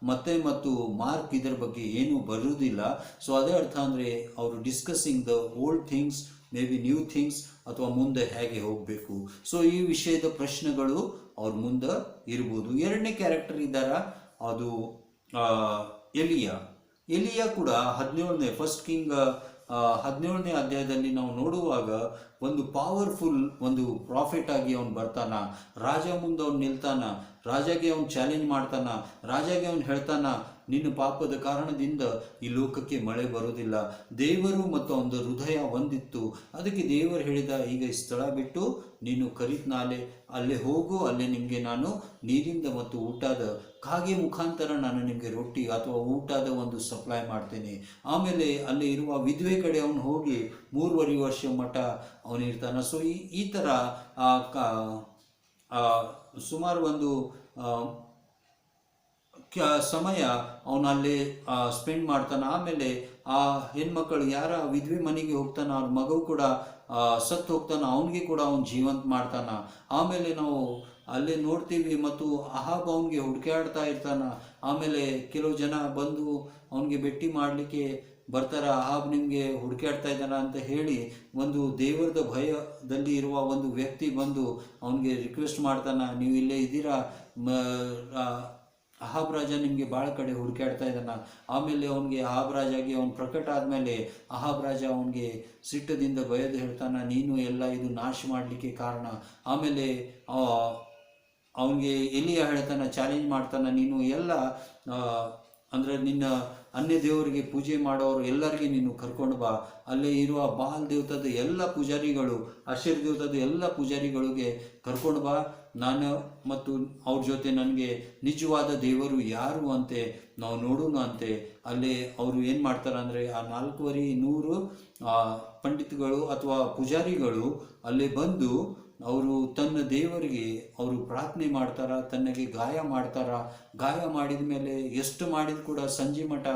ಮತ್ತೆ ಮತ್ತು ಮಾರ್ಕ್ ಇದರ ಬಗ್ಗೆ ಏನೂ ಬರುವುದಿಲ್ಲ. ಸೊ ಅದೇ ಅರ್ಥ ಅಂದರೆ ಅವರು discussing the old things, may be new things, ಅಥವಾ ಮುಂದೆ ಹೇಗೆ ಹೋಗಬೇಕು. ಸೊ ಈ ವಿಷಯದ ಪ್ರಶ್ನೆಗಳು ಅವ್ರ ಮುಂದೆ ಇರ್ಬೋದು. ಎರಡನೇ ಕ್ಯಾರೆಕ್ಟರ್ ಇದ್ದಾರ, ಅದು ಎಲಿಯ ಕೂಡ 17ನೇ ಫಸ್ಟ್ ಕಿಂಗ್ 17ನೇ ಅಧ್ಯಾಯದಲ್ಲಿ ನಾವು ನೋಡುವಾಗ ಒಂದು ಪವರ್ಫುಲ್ ಒಂದು ಪ್ರಾಫಿಟ್ ಆಗಿ ಅವನು ಬರ್ತಾನ. ರಾಜ ಮುಂದೆ ಅವನು ನಿಲ್ತಾನ, ರಾಜಾಗೆ ಅವನು ಚಾಲೆಂಜ್ ಮಾಡ್ತಾನ, ರಾಜಾಗೆ ಅವನು ಹೇಳ್ತಾನ, ನಿನ್ನ ಪಾಪದ ಕಾರಣದಿಂದ ಈ ಲೋಕಕ್ಕೆ ಮಳೆ ಬರೋದಿಲ್ಲ. ದೇವರು ಮತ್ತು ಅವನ ಹೃದಯ ಒಂದಿತ್ತು. ಅದಕ್ಕೆ ದೇವರು ಹೇಳಿದ, ಈಗ ಈ ಸ್ಥಳ ಬಿಟ್ಟು ನೀನು ಕರಿತ್ನಾಲೆ ಅಲ್ಲೇ ಹೋಗು, ಅಲ್ಲೇ ನಿಮಗೆ ನಾನು ನೀರಿಂದ ಮತ್ತು ಊಟದ ಕಾಗೆ ಮುಖಾಂತರ ನಾನು ನಿಮಗೆ ರೊಟ್ಟಿ ಅಥವಾ ಊಟದ ಒಂದು ಸಪ್ಲೈ ಮಾಡ್ತೇನೆ. ಆಮೇಲೆ ಅಲ್ಲಿ ಇರುವ ವಿಧವೆ ಕಡೆ ಅವನು ಹೋಗಿ 3.5 ವರ್ಷ ಮಠ ಅವನಿರ್ತಾನೆ. ಸೊ ಈ ಥರ ಸುಮಾರು ಒಂದು ಸಮಯ ಅವನು ಅಲ್ಲಿ ಸ್ಪೆಂಡ್ ಮಾಡ್ತಾನೆ. ಆಮೇಲೆ ಆ ಹೆಣ್ಮಕ್ಕಳು ಯಾರ ವಿಧವೆ ಮನೆಗೆ ಹೋಗ್ತಾನೆ, ಅವ್ರ ಮಗು ಕೂಡ ಸತ್ತು ಹೋಗ್ತಾನೆ, ಅವನಿಗೆ ಕೂಡ ಅವನು ಜೀವಂತ ಮಾಡ್ತಾನ. ಆಮೇಲೆ ನಾವು ಅಲ್ಲೇ ನೋಡ್ತೀವಿ, ಮತ್ತು ಅಹಾಬ್ ಅವನಿಗೆ ಹುಡುಕಾಡ್ತಾ ಇರ್ತಾನ. ಆಮೇಲೆ ಕೆಲವು ಜನ ಬಂದು ಅವನಿಗೆ ಭೇಟಿ ಮಾಡಲಿಕ್ಕೆ ಬರ್ತಾರ, ಅಹಾಬ್ ನಿಮಗೆ ಹುಡುಕಾಡ್ತಾ ಇದ್ದಾನ ಅಂತ ಹೇಳಿ ಒಂದು ದೇವರದ ಭಯದಲ್ಲಿ ಇರುವ ಒಂದು ವ್ಯಕ್ತಿ ಬಂದು ಅವನಿಗೆ ರಿಕ್ವೆಸ್ಟ್ ಮಾಡ್ತಾನ, ನೀವು ಇಲ್ಲೇ ಇದ್ದೀರಾ, ಅಹಾಬ್ ರಾಜ ನಿಮಗೆ ಭಾಳ ಕಡೆ ಹುಡುಕಾಡ್ತಾ ಇದ್ದಾನ. ಆಮೇಲೆ ಅವನಿಗೆ ಅಹಾಬ್ ರಾಜಾಗಿ ಅವನು ಪ್ರಕಟ ಆದಮೇಲೆ ಅಹಾಬ್ ರಾಜ ಅವನಿಗೆ ಸಿಟ್ಟದಿಂದ ಭಯದ ಹೇಳ್ತಾನ, ನೀನು ಎಲ್ಲ ಇದು ನಾಶ ಮಾಡಲಿಕ್ಕೆ ಕಾರಣ. ಆಮೇಲೆ ಅವನಿಗೆ ಎಲಿಯ ಹೇಳ್ತಾನ, ಚಾಲೆಂಜ್ ಮಾಡ್ತಾನ, ನೀನು ಎಲ್ಲ ಅಂದರೆ ನಿನ್ನ ಅನ್ಯ ದೇವರಿಗೆ ಪೂಜೆ ಮಾಡೋರು ಎಲ್ಲರಿಗೆ ನೀನು ಕರ್ಕೊಂಡು ಬಾ, ಅಲ್ಲೇ ಇರುವ ಬಾಲ್ ದೇವತದ ಎಲ್ಲ ಪೂಜಾರಿಗಳು, ಅಶೇರ್ ದೇವತದ ಎಲ್ಲ ಪೂಜಾರಿಗಳಿಗೆ ಕರ್ಕೊಂಡು ಬಾ, ನಾನು ಮತ್ತು ಅವ್ರ ಜೊತೆ ನನಗೆ ನಿಜವಾದ ದೇವರು ಯಾರು ಅಂತೆ ನಾವು ನೋಡೋಣ ಅಂತೆ. ಅಲ್ಲೇ ಅವರು ಏನು ಮಾಡ್ತಾರೆ ಅಂದರೆ, ಆ 4,100 ಪಂಡಿತಗಳು ಅಥವಾ ಪೂಜಾರಿಗಳು ಅಲ್ಲೇ ಬಂದು ಅವರು ತನ್ನ ದೇವರಿಗೆ ಅವರು ಪ್ರಾರ್ಥನೆ ಮಾಡ್ತಾರ, ತನಗೆ ಗಾಯ ಮಾಡ್ತಾರ. ಗಾಯ ಮಾಡಿದ ಮೇಲೆ ಎಷ್ಟು ಮಾಡಿದ ಕೂಡ ಸಂಜೆ ಮಠ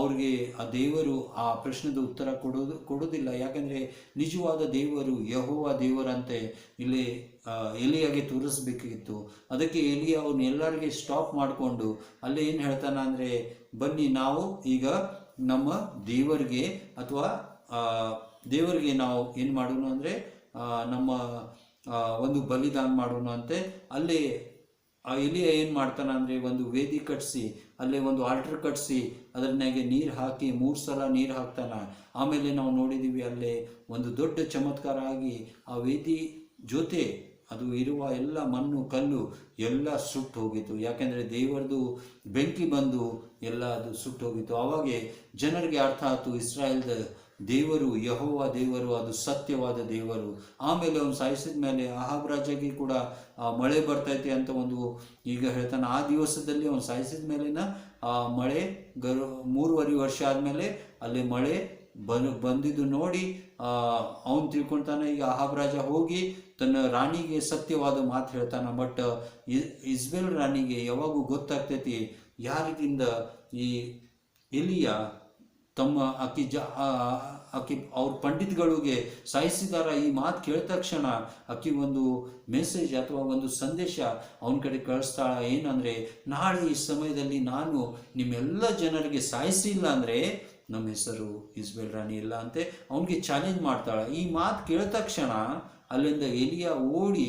ಅವ್ರಿಗೆ ಆ ದೇವರು ಆ ಪ್ರಶ್ನೆದ ಉತ್ತರ ಕೊಡೋದಿಲ್ಲ. ಯಾಕಂದರೆ ನಿಜವಾದ ದೇವರು ಯೆಹೋವ ದೇವರಂತೆ ಇಲ್ಲಿ ಎಲಿಯಾಗೆ ತೋರಿಸ್ಬೇಕಿತ್ತು. ಅದಕ್ಕೆ ಎಲಿಯ ಅವನು ಎಲ್ಲರಿಗೆ ಸ್ಟಾಪ್ ಮಾಡಿಕೊಂಡು ಅಲ್ಲೇ ಏನು ಹೇಳ್ತಾನೆ ಅಂದರೆ, ಬನ್ನಿ ನಾವು ಈಗ ನಮ್ಮ ದೇವರಿಗೆ ಅಥವಾ ದೇವರಿಗೆ ನಾವು ಏನು ಮಾಡೋಣ ಅಂದರೆ ನಮ್ಮ ಒಂದು ಬಲಿದಾನ ಮಾಡೋಣ ಅಂತೆ. ಅಲ್ಲೇ ಆ ಎಲಿಯ ಏನು ಮಾಡ್ತಾನೆ ಅಂದರೆ, ಒಂದು ವೇದಿ ಕಟ್ಟಿಸಿ ಅಲ್ಲೇ ಒಂದು ಆಲ್ಟರ್ ಕಟ್ಟಿಸಿ ಅದರನ್ನಾಗೆ ನೀರು ಹಾಕಿ 3 ಸಲ ನೀರು ಹಾಕ್ತಾನೆ. ಆಮೇಲೆ ನಾವು ನೋಡಿದ್ದೀವಿ ಅಲ್ಲೇ ಒಂದು ದೊಡ್ಡ ಚಮತ್ಕಾರ ಆಗಿ ಆ ವೇದಿ ಜೊತೆ ಅದು ಇರುವ ಎಲ್ಲ ಮಣ್ಣು ಕಲ್ಲು ಎಲ್ಲ ಸುಟ್ಟು ಹೋಗಿತ್ತು. ಯಾಕೆಂದರೆ ದೇವರದು ಬೆಂಕಿ ಬಂದು ಎಲ್ಲ ಅದು ಸುಟ್ಟು ಹೋಗಿತ್ತು. ಆವಾಗೆ ಜನರಿಗೆ ಅರ್ಥ ಆಯಿತು, ಇಸ್ರಾಯೇಲ್ದ ದೇವರು ಯೆಹೋವ ದೇವರು, ಅದು ಸತ್ಯವಾದ ದೇವರು. ಆಮೇಲೆ ಅವನು ಸಾಯಿಸಿದ ಮೇಲೆ ಅಹಾಬ್ ರಾಜಗೆ ಕೂಡ ಮಳೆ ಬರ್ತೈತೆ ಅಂತ ಒಂದು ಈಗ ಹೇಳ್ತಾನೆ. ಆ ದಿವಸದಲ್ಲಿ ಅವನು ಸಾಯಿಸಿದ ಮೇಲಿನ ಮಳೆ 3.5 ವರ್ಷ ಆದಮೇಲೆ ಅಲ್ಲಿ ಮಳೆ ಬಂದಿದ್ದು ನೋಡಿ ಅವನು ತಿಳ್ಕೊಳ್ತಾನೆ ಈಗ ಅಹಾಬ್ ರಾಜ ಹೋಗಿ ತನ್ನ ರಾಣಿಗೆ ಸತ್ಯವಾದ ಮಾತು ಹೇಳ್ತಾನೆ. ಬಟ್ ಇಸ್ಬೇಲ್ ರಾಣಿಗೆ ಯಾವಾಗೂ ಗೊತ್ತಾಗ್ತೈತಿ ಯಾವ ರೀತಿಯಿಂದ ಈ ಎಲಿಯ ತಮ್ಮ ಆಕಿ ಅವ್ರ ಪಂಡಿತ್ಗಳಿಗೆ ಸಾಯಿಸಿದಾರ ಈ ಮಾತು ಕೇಳಿದ ತಕ್ಷಣ ಆಕಿ ಒಂದು ಮೆಸೇಜ್ ಅಥವಾ ಒಂದು ಸಂದೇಶ ಅವನ ಕಡೆ ಕಳಿಸ್ತಾಳ. ಏನಂದರೆ, ನಾಳೆ ಈ ಸಮಯದಲ್ಲಿ ನಾನು ನಿಮ್ಮೆಲ್ಲ ಜನರಿಗೆ ಸಾಯಿಸಿಲ್ಲ ಅಂದರೆ ನಮ್ಮ ಹೆಸರು ಇಸ್ಬೇಲ್ ರಾಣಿ ಇಲ್ಲ ಅಂತೆ ಅವನಿಗೆ ಚಾಲೆಂಜ್ ಮಾಡ್ತಾಳೆ. ಈ ಮಾತು ಕೇಳಿದ ತಕ್ಷಣ ಅಲ್ಲಿಂದ ಎಲಿಯ ಓಡಿ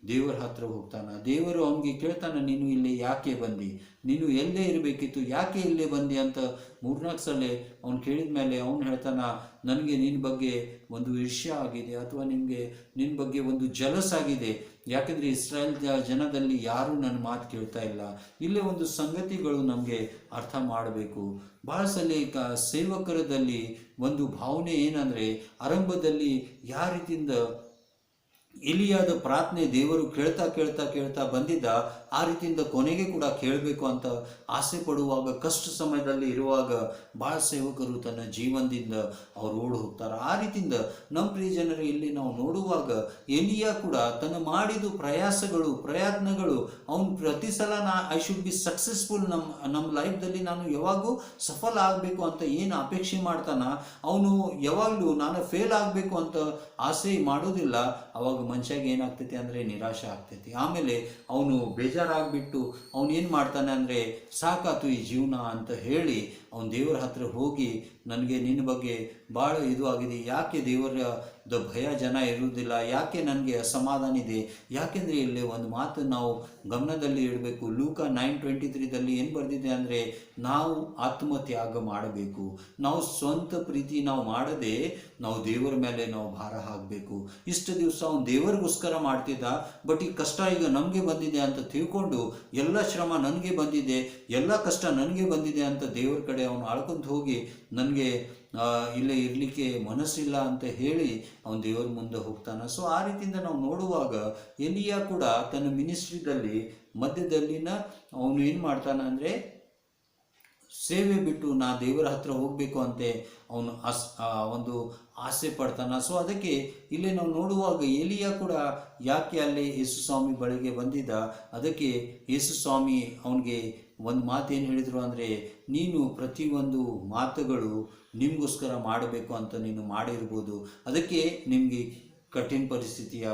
ದೇವರ ಹತ್ರ ಹೋಗ್ತಾನೆ. ದೇವರು ಅವನಿಗೆ ಕೇಳ್ತಾನೆ, ನೀನು ಇಲ್ಲಿ ಯಾಕೆ ಬಂದಿ, ನೀನು ಎಲ್ಲೇ ಇರಬೇಕಿತ್ತು, ಯಾಕೆ ಇಲ್ಲೇ ಬಂದಿ ಅಂತ 3-4 ಸಲ ಅವ್ನು ಕೇಳಿದ ಮೇಲೆ ಅವನು ಹೇಳ್ತಾನ, ನನಗೆ ನಿನ್ನ ಬಗ್ಗೆ ಒಂದು ಈರ್ಷ್ಯ ಆಗಿದೆ ಅಥವಾ ನಿನ್ನ ಬಗ್ಗೆ ಒಂದು ಜಲಸ್ ಆಗಿದೆ. ಯಾಕೆಂದರೆ ಇಸ್ರಾಯೇಲ್ ಜನದಲ್ಲಿ ಯಾರೂ ನನ್ನ ಮಾತು ಕೇಳ್ತಾ ಇಲ್ಲ. ಇಲ್ಲೇ ಒಂದು ಸಂಗತಿಗಳು ನಮಗೆ ಅರ್ಥ ಮಾಡಬೇಕು. ಭಾಳ ಸಲ ಸೇವಕರದಲ್ಲಿ ಒಂದು ಭಾವನೆ ಏನಂದರೆ, ಆರಂಭದಲ್ಲಿ ಯಾವ ರೀತಿಯಿಂದ ಎಲಿಯಾದ ಪ್ರಾರ್ಥನೆ ದೇವರು ಕೇಳ್ತಾ ಬಂದಿದ್ದ, ಆ ರೀತಿಯಿಂದ ಕೊನೆಗೆ ಕೂಡ ಕೇಳಬೇಕು ಅಂತ ಆಸೆ ಪಡುವಾಗ, ಕಷ್ಟ ಸಮಯದಲ್ಲಿ ಇರುವಾಗ ಭಾಳ ಸೇವಕರು ತನ್ನ ಜೀವನದಿಂದ ಅವ್ರು ಓಡಿ ಹೋಗ್ತಾರೆ. ಆ ರೀತಿಯಿಂದ ನಮ್ಮ ಪ್ರಿಯ ಜನರು ಇಲ್ಲಿ ನಾವು ನೋಡುವಾಗ ಎಲಿಯ ಕೂಡ ತನ್ನ ಮಾಡಿದ ಪ್ರಯತ್ನಗಳು ಅವನು ಪ್ರತಿ ಸಲ ಐ ಶುಡ್ ಬಿ ಸಕ್ಸಸ್ಫುಲ್, ನಮ್ಮ ಲೈಫ್ದಲ್ಲಿ ನಾನು ಯಾವಾಗೂ ಸಫಲ ಆಗಬೇಕು ಅಂತ ಏನು ಅಪೇಕ್ಷೆ ಮಾಡ್ತಾನ, ಅವನು ಯಾವಾಗಲೂ ನಾನು ಫೇಲ್ ಆಗಬೇಕು ಅಂತ ಆಸೆ ಮಾಡೋದಿಲ್ಲ. ಅವಾಗ ಮನುಷ್ಯಗೆ ಏನಾಗ್ತೈತಿ ಅಂದರೆ ನಿರಾಶೆ ಆಗ್ತೈತಿ. ಆಮೇಲೆ ಅವನು ಬೇಜಾರಾಗ್ಬಿಟ್ಟು ಅವನು ಏನು ಮಾಡ್ತಾನೆ ಅಂದರೆ, ಸಾಕಾತು ಈ ಜೀವನ ಅಂತ ಹೇಳಿ ಅವನು ದೇವರ ಹತ್ರ ಹೋಗಿ, ನನಗೆ ನಿನ್ನ ಬಗ್ಗೆ ಭಾಳ ಇದು ಆಗಿದೆ, ಯಾಕೆ ದೇವರದ ಭಯ ಜನ ಇರುವುದಿಲ್ಲ, ಯಾಕೆ ನನಗೆ ಅಸಮಾಧಾನ ಇದೆ. ಯಾಕೆಂದರೆ ಇಲ್ಲಿ ಒಂದು ಮಾತು ನಾವು ಗಮನದಲ್ಲಿ ಇಡಬೇಕು. ಲೂಕ 9:23 ಏನು ಬರೆದಿದೆ ಅಂದರೆ, ನಾವು ಆತ್ಮತ್ಯಾಗ ಮಾಡಬೇಕು. ನಾವು ಸ್ವಂತ ಪ್ರೀತಿ ನಾವು ಮಾಡದೆ ನಾವು ದೇವರ ಮೇಲೆ ನಾವು ಭಾರ ಹಾಕಬೇಕು. ಇಷ್ಟು ದಿವಸ ಅವನು ದೇವರಿಗೋಸ್ಕರ ಮಾಡ್ತಿದ್ದ, ಬಟ್ ಈ ಕಷ್ಟ ಈಗ ನಮಗೆ ಬಂದಿದೆ ಅಂತ ತಿಳ್ಕೊಂಡು, ಎಲ್ಲ ಶ್ರಮ ನನಗೆ ಬಂದಿದೆ, ಎಲ್ಲ ಕಷ್ಟ ನನಗೆ ಬಂದಿದೆ ಅಂತ ದೇವರ ಕಡೆ ಅವನು ಆಳ್ಕೊಂತ ಹೋಗಿ, ನನಗೆ ಇಲ್ಲೇ ಇರಲಿಕ್ಕೆ ಮನಸ್ಸಿಲ್ಲ ಅಂತ ಹೇಳಿ ಅವನು ದೇವರ ಮುಂದೆ ಹೋಗ್ತಾನೆ. ಸೊ ಆ ರೀತಿಯಿಂದ ನಾವು ನೋಡುವಾಗ ಎಲಿಯ ಕೂಡ ತನ್ನ ಮಿನಿಸ್ಟ್ರಿದಲ್ಲಿ ಮಧ್ಯದಲ್ಲಿನ ಅವನು ಏನು ಮಾಡ್ತಾನೆ ಅಂದರೆ, ಸೇವೆ ಬಿಟ್ಟು ನಾ ದೇವರ ಹತ್ರ ಹೋಗಬೇಕು ಅಂತೆ ಅವನು ಒಂದು ಆಸೆ ಪಡ್ತಾನೆ. ಸೊ ಅದಕ್ಕೆ ಇಲ್ಲಿ ನಾವು ನೋಡುವಾಗ ಎಲಿಯ ಕೂಡ ಯಾಕೆ ಅಲ್ಲಿ ಯೇಸು ಸ್ವಾಮಿ ಬಳಿಗೆ ಬಂದಿದ್ದ, ಅದಕ್ಕೆ ಯೇಸು ಸ್ವಾಮಿ ಅವನಿಗೆ ಒಂದು ಮಾತೇನು ಹೇಳಿದರು ಅಂದರೆ, ನೀನು ಪ್ರತಿಯೊಂದು ಮಾತುಗಳು ನಿಮಗೋಸ್ಕರ ಮಾಡಬೇಕು ಅಂತ ನೀನು ಮಾಡಿರ್ಬೋದು, ಅದಕ್ಕೆ ನಿಮಗೆ कठिन परिस्थिति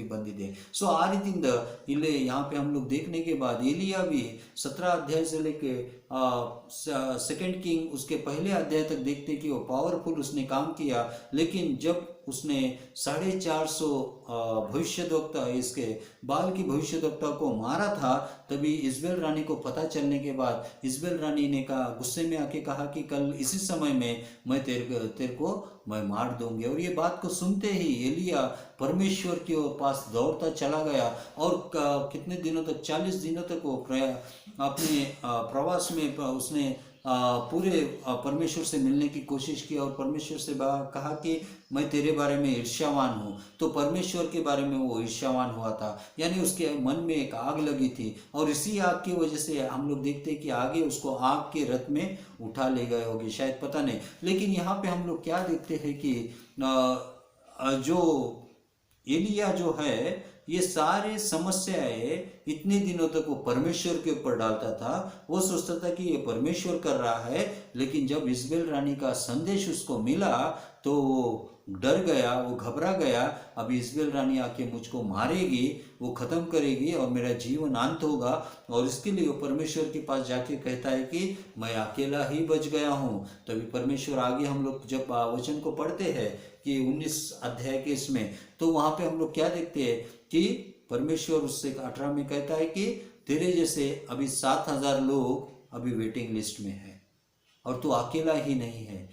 बंदिदे. सो आ रीतिंद इल्ले यहाँ पे हम लोग देखने के बाद एलिया भी 17 अध्याय से लेके 2 किंग उसके पहले अध्याय तक देखते कि वो पावरफुल उसने काम किया, लेकिन जब उसने 450 भविष्यद्वक्ता इसके बाल की भविष्यद्वक्ता को मारा था, तभी इस्बेल रानी को पता चलने के बाद इस्बेल रानी ने कहा, गुस्से में आके कहा कि कल इसी समय में मैं तेरे को मैं मार दूंगी. और ये बात को सुनते ही एलिया परमेश्वर के पास दौड़ता चला गया और कितने दिनों तक 40 दिनों तक वो अपने प्रवास में उसने पूरे परमेश्वर से मिलने की कोशिश की और परमेश्वर से कहा कि मैं तेरे बारे में ईर्ष्यावान हूँ. तो परमेश्वर के बारे में वो ईर्ष्यावान हुआ था, यानी उसके मन में एक आग लगी थी और इसी आग की वजह से हम लोग देखते हैं कि आगे उसको आग के रथ में उठा ले गए होंगे, शायद पता नहीं. लेकिन यहाँ पे हम लोग क्या देखते हैं कि जो एलिया जो है, ये सारे समस्याएं इतने दिनों तक वो परमेश्वर के ऊपर डालता था. वो सोचता था कि ये परमेश्वर कर रहा है, लेकिन जब इस्बेल रानी का संदेश उसको मिला तो वो डर गया, वो घबरा गया. अभी इस्बेल रानी आके मुझको मारेगी, वो ख़त्म करेगी और मेरा जीवन अंत होगा. और इसके लिए वो परमेश्वर के पास जाके कहता है कि मैं अकेला ही बच गया हूँ. तभी परमेश्वर आगे हम लोग जब वचन को पढ़ते हैं कि 19 अध्याय के इसमें, तो वहाँ पे हम लोग क्या देखते हैं कि परमेश्वर उससे 18 में कहता है कि तेरे जैसे अभी 7000 लोग अभी वेटिंग लिस्ट में है और तू अकेला ही नहीं है.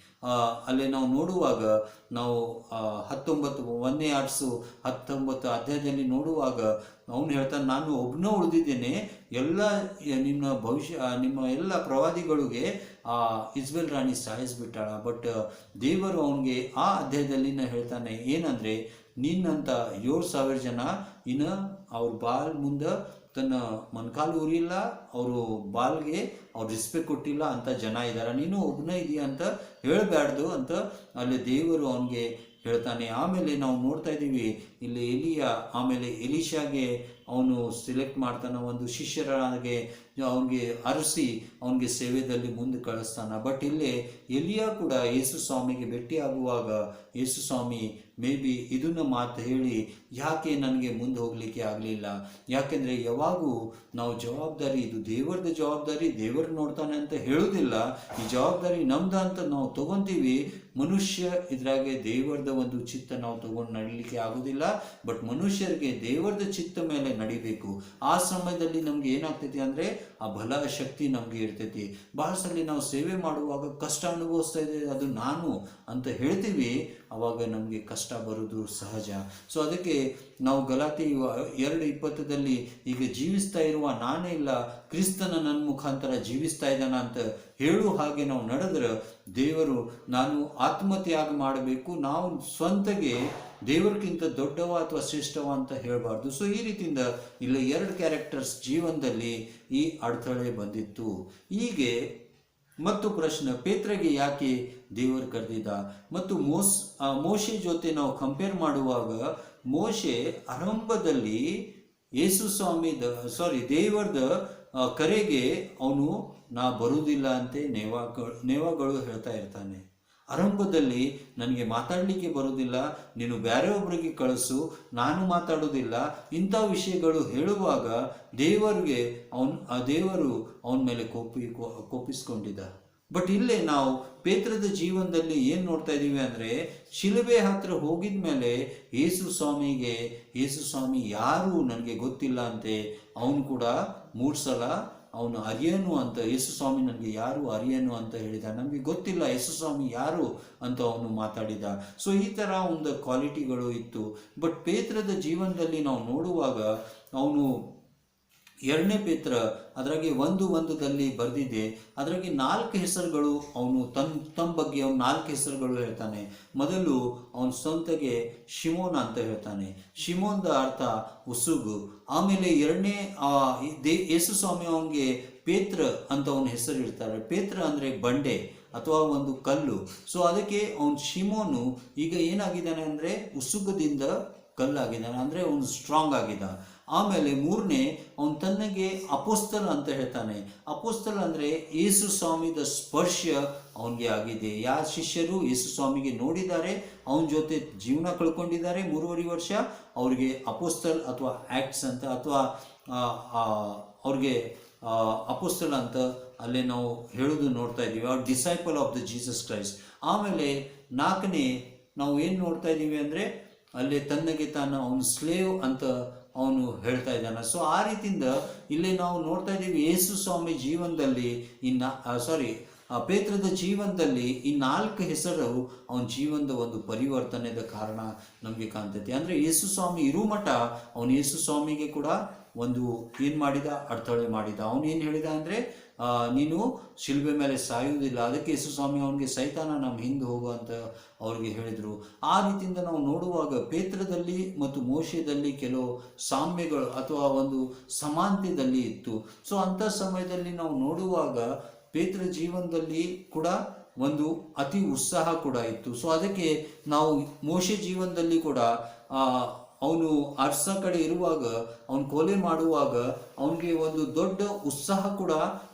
ಅಲ್ಲೇ ನಾವು ನೋಡುವಾಗ ನಾವು 19 ಅಧ್ಯಾಯದಲ್ಲಿ ನೋಡುವಾಗ ಅವನು ಹೇಳ್ತಾನೆ, ನಾನು ಒಬ್ಬನೇ ಉಳಿದಿದ್ದೇನೆ, ಎಲ್ಲ ನಿಮ್ಮ ಎಲ್ಲ ಪ್ರವಾದಿಗಳಿಗೆ ಇಸ್ಬೇಲ್ ರಾಣಿ ಸಾಯಿಸ್ಬಿಟ್ಟಾಳ. ಬಟ್ ದೇವರು ಅವನಿಗೆ ಆ ಅಧ್ಯಾಯದಲ್ಲಿನ ಹೇಳ್ತಾನೆ ಏನಂದರೆ, ನಿನ್ನಂತ 7000 ಜನ ಇನ್ನು ಅವ್ರ ಬಾಲ್ ಮುಂದೆ ತನ್ನ ಮೊಣಕಾಲು ಉರಿಲ್ಲ, ಅವರು ಬಾಲ್ಗೆ ಅವ್ರು ರೆಸ್ಪೆಕ್ಟ್ ಕೊಟ್ಟಿಲ್ಲ ಅಂತ ಜನ ಇದ್ದಾರೆ. ನೀನು ಒಬ್ಬನೇ ಇದೆಯಾ ಅಂತ ಹೇಳಬಾರ್ದು ಅಂತ ಅಲ್ಲಿ ದೇವರು ಅವನಿಗೆ ಹೇಳ್ತಾನೆ. ಆಮೇಲೆ ನಾವು ನೋಡ್ತಾ ಇದ್ದೀವಿ ಇಲ್ಲಿ ಎಲಿಯ ಆಮೇಲೆ ಎಲಿಶಾಗೆ ಅವನು ಸೆಲೆಕ್ಟ್ ಮಾಡ್ತಾನೆ, ಒಂದು ಶಿಷ್ಯರಾಗೆ ಅವನಿಗೆ ಅರಸಿ ಅವನಿಗೆ ಸೇವೆಯಲ್ಲಿ ಮುಂದೆ ಕಳಿಸ್ತಾನೆ. ಬಟ್ ಇಲ್ಲಿ ಎಲಿಯ ಕೂಡ ಯೇಸು ಸ್ವಾಮಿಗೆ ಭೇಟಿಯಾಗುವಾಗ ಯೇಸು ಸ್ವಾಮಿ ಮೇ ಬಿ ಇದನ್ನ ಮಾತು ಹೇಳಿ ಯಾಕೆ ನನಗೆ ಮುಂದೆ ಹೋಗಲಿಕ್ಕೆ ಆಗಲಿಲ್ಲ, ಯಾಕೆಂದರೆ ಯಾವಾಗೂ ನಾವು ಜವಾಬ್ದಾರಿ ಇದು ದೇವರದ ಜವಾಬ್ದಾರಿ, ದೇವರು ನೋಡ್ತಾನೆ ಅಂತ ಹೇಳೋದಿಲ್ಲ. ಈ ಜವಾಬ್ದಾರಿ ನಮ್ದು ಅಂತ ನಾವು ತಗೊಂತೀವಿ. ಮನುಷ್ಯ ಇದ್ರಾಗೆ ದೇವರದ ಒಂದು ಚಿತ್ತ ನಾವು ತಗೊಂಡು ನಡೀಲಿಕ್ಕೆ ಆಗೋದಿಲ್ಲ. ಬಟ್ ಮನುಷ್ಯರಿಗೆ ದೇವರದ ಚಿತ್ತ ಮೇಲೆ ನಡಿಬೇಕು. ಆ ಸಮಯದಲ್ಲಿ ನಮ್ಗೆ ಏನಾಗ್ತೈತಿ ಅಂದರೆ ಆ ಬಲ ಶಕ್ತಿ ನಮಗೆ ಇರ್ತೈತಿ. ಬಹಳ ಸಲ ನಾವು ಸೇವೆ ಮಾಡುವಾಗ ಕಷ್ಟ ಅನುಭವಿಸ್ತಾ ಇದೆ, ಅದು ನಾನು ಅಂತ ಹೇಳ್ತೀವಿ, ಅವಾಗ ನಮಗೆ ಕಷ್ಟ ಬರೋದು ಸಹಜ. ಸೊ ಅದಕ್ಕೆ ನಾವು ಗಲಾತಿ 2:20 ಈಗ ಜೀವಿಸ್ತಾ ಇರುವ ನಾನೇ ಇಲ್ಲ, ಕ್ರಿಸ್ತನ ನನ್ನ ಮುಖಾಂತರ ಜೀವಿಸ್ತಾ ಇದ್ದಾನ ಅಂತ ಹೇಳು ಹಾಗೆ ನಾವು ನಡೆದ್ರೆ ದೇವರು ನಾನು ಆತ್ಮತ್ಯಾಗ ಮಾಡಬೇಕು, ನಾವು ಸ್ವಂತಗೆ ದೇವರಿಗಿಂತ ದೊಡ್ಡವ ಅಥವಾ ಶ್ರೇಷ್ಠವ ಅಂತ ಹೇಳಬಾರ್ದು. ಸೊ ಈ ರೀತಿಯಿಂದ ಇಲ್ಲಿ 2 ಕ್ಯಾರೆಕ್ಟರ್ಸ್ ಜೀವನದಲ್ಲಿ ಈ ಅಡೆತಡೆ ಬಂದಿತ್ತು. ಹೀಗೆ ಮತ್ತು ಪ್ರಶ್ನೆ, ಪೇತ್ರಗೆ ಯಾಕೆ ದೇವರು ಕರೆದಿದ್ದ? ಮತ್ತು ಮೋಶೆ ಜೊತೆ ನಾವು ಕಂಪೇರ್ ಮಾಡುವಾಗ ಮೋಶೆ ಆರಂಭದಲ್ಲಿ ಯೇಸು ದೇವರದ ಕರೆಗೆ ಅವನು ನಾ ಬರುವುದಿಲ್ಲ ಅಂತೆ ನೇವಾಗಳು ಹೇಳ್ತಾ ಇರ್ತಾನೆ. ಆರಂಭದಲ್ಲಿ ನನಗೆ ಮಾತಾಡಲಿಕ್ಕೆ ಬರೋದಿಲ್ಲ, ನೀನು ಬೇರೆಯೊಬ್ಬರಿಗೆ ಕಳಿಸು, ನಾನು ಮಾತಾಡೋದಿಲ್ಲ, ಇಂಥ ವಿಷಯಗಳು ಹೇಳುವಾಗ ದೇವರು ಅವನ ಮೇಲೆ ಕೋಪಿಸ್ಕೊಂಡಿದ್ದ. ಬಟ್ ಇಲ್ಲೇ ನಾವು ಪೇತ್ರದ ಜೀವನದಲ್ಲಿ ಏನು ನೋಡ್ತಾ ಇದ್ದೀವಿ ಅಂದರೆ, ಶಿಲುಬೆ ಹತ್ರ ಹೋಗಿದ ಮೇಲೆ ಯೇಸು ಸ್ವಾಮಿ ಯಾರು ನನಗೆ ಗೊತ್ತಿಲ್ಲ ಅಂತೆ. ಅವನು ಕೂಡ 3 ಸಲ ಅವನು ಅರಿಯನು ಅಂತ, ಯೇಸು ಸ್ವಾಮಿ ನನಗೆ ಯಾರು ಅರಿಯನು ಅಂತ ಹೇಳಿದ, ನಮಗೆ ಗೊತ್ತಿಲ್ಲ ಯೇಸು ಸ್ವಾಮಿ ಯಾರು ಅಂತ ಅವನು ಮಾತಾಡಿದ. ಸೊ ಈ ಥರ ಒಂದು ಕ್ವಾಲಿಟಿಗಳು ಇತ್ತು. ಬಟ್ ಪೇತ್ರದ ಜೀವನದಲ್ಲಿ ನಾವು ನೋಡುವಾಗ ಅವನು 2ನೇ ಪೇತ್ರ ಅದರಾಗೆ 1:1 ಬರೆದಿದೆ. ಅದರಾಗೆ 4 ಹೆಸರುಗಳು ಅವನು ತಮ್ಮ ಬಗ್ಗೆ ಅವನು 4 ಹೆಸರುಗಳು ಹೇಳ್ತಾನೆ. ಮೊದಲು ಅವನ ಸ್ವಂತಗೆ ಶಿಮೋನ ಅಂತ ಹೇಳ್ತಾನೆ. ಶಿಮೋನ್ದ ಅರ್ಥ ಉಸುಗು. ಆಮೇಲೆ 2ನೇ ಯೇಸು ಸ್ವಾಮಿ ಅವನಿಗೆ ಪೇತ್ರ ಅಂತ ಅವನ ಹೆಸರು ಇರ್ತಾರೆ. ಪೇತ್ರ ಅಂದರೆ ಬಂಡೆ ಅಥವಾ ಒಂದು ಕಲ್ಲು. ಸೊ ಅದಕ್ಕೆ ಅವನು ಶಿಮೋನು ಈಗ ಏನಾಗಿದ್ದಾನೆ ಅಂದರೆ ಉಸುಗದಿಂದ ಕಲ್ಲಾಗಿದ್ದಾನೆ, ಅಂದರೆ ಅವನು ಸ್ಟ್ರಾಂಗ್ ಆಗಿದ್ದ. ಆಮೇಲೆ 3ನೇ ಅವನು ತನ್ನಗೆ ಅಪೋಸ್ತಲ ಅಂತ ಹೇಳ್ತಾನೆ. ಅಪೋಸ್ತಲ ಅಂದರೆ ಯೇಸು ಸ್ವಾಮಿದ ಸ್ಪರ್ಶ ಅವನಿಗೆ ಆಗಿದೆ. ಯಾರ ಶಿಷ್ಯರು ಯೇಸು ಸ್ವಾಮಿಗೆ ನೋಡಿದ್ದಾರೆ, ಅವನ ಜೊತೆ ಜೀವನ ಕಳ್ಕೊಂಡಿದ್ದಾರೆ 3.5 ವರ್ಷ, ಅವ್ರಿಗೆ ಅಪೋಸ್ತಲ್ ಅಥವಾ ಆ್ಯಕ್ಟ್ಸ್ ಅಂತ ಅಥವಾ ಅವ್ರಿಗೆ ಅಪೋಸ್ತಲ ಅಂತ ಅಲ್ಲೇ ನಾವು ಹೇಳೋದು ನೋಡ್ತಾ ಇದ್ದೀವಿ, ಅವ್ರ disciple of the Jesus Christ. ಆಮೇಲೆ 4ನೇ ನಾವು ಏನು ನೋಡ್ತಾ ಇದ್ದೀವಿ ಅಂದರೆ ಅಲ್ಲೇ ತನ್ನಗೆ ತಾನು ಅವನು ಸ್ಲೇವ್ ಅಂತ ಅವನು ಹೇಳ್ತಾ ಇದ್ದಾನೆ. ಸೊ ಆ ರೀತಿಯಿಂದ ಇಲ್ಲೇ ನಾವು ನೋಡ್ತಾ ಇದ್ದೀವಿ ಯೇಸು ಸ್ವಾಮಿ ಜೀವನದಲ್ಲಿ ಪೇತ್ರದ ಜೀವನದಲ್ಲಿ ಈ 4 ಹೆಸರು ಅವನ ಜೀವನದ ಒಂದು ಪರಿವರ್ತನೆದ ಕಾರಣ ನಮಗೆ ಕಾಣ್ತೈತಿ. ಅಂದರೆ ಯೇಸು ಸ್ವಾಮಿ ಇರು ಮಠ ಅವನು ಯೇಸು ಸ್ವಾಮಿಗೆ ಕೂಡ ಒಂದು ಏನು ಮಾಡಿದ, ಅಡೆತಡೆ ಮಾಡಿದ. ಅವನು ಏನು ಹೇಳಿದ ಅಂದರೆ ನೀನು ಶಿಲ್ಬೆ ಮೇಲೆ ಸಾಯುವುದಿಲ್ಲ. ಅದಕ್ಕೆ ಯೇಸು ಸ್ವಾಮಿ ಅವನಿಗೆ ಸೈತಾನ ನಮ್ಮ ಹಿಂದೆ ಹೋಗು ಅಂತ ಅವ್ರಿಗೆ ಹೇಳಿದರು. ಆ ರೀತಿಯಿಂದ ನಾವು ನೋಡುವಾಗ ಪೇತ್ರದಲ್ಲಿ ಮತ್ತು ಮೋಶೆಯಲ್ಲಿ ಕೆಲವು ಸಾಮ್ಯಗಳು ಅಥವಾ ಒಂದು ಸಮಾನತೆಯಲ್ಲಿ ಇತ್ತು. ಸೊ ಅಂಥ ಸಮಯದಲ್ಲಿ ನಾವು ನೋಡುವಾಗ ಪೇತ್ರ ಜೀವನದಲ್ಲಿ ಕೂಡ ಒಂದು ಅತಿ ಉತ್ಸಾಹ ಕೂಡ ಇತ್ತು. ಸೊ ಅದಕ್ಕೆ ನಾವು ಮೋಶೆ ಜೀವನದಲ್ಲಿ ಕೂಡ ಅವನು ಅರ್ಸ ಕಡೆ ಇರುವಾಗ ಅವನು ಕೊಲೆ ಮಾಡುವಾಗ ಅವನಿಗೆ ಒಂದು ದೊಡ್ಡ ಉತ್ಸಾಹ ಕೂಡ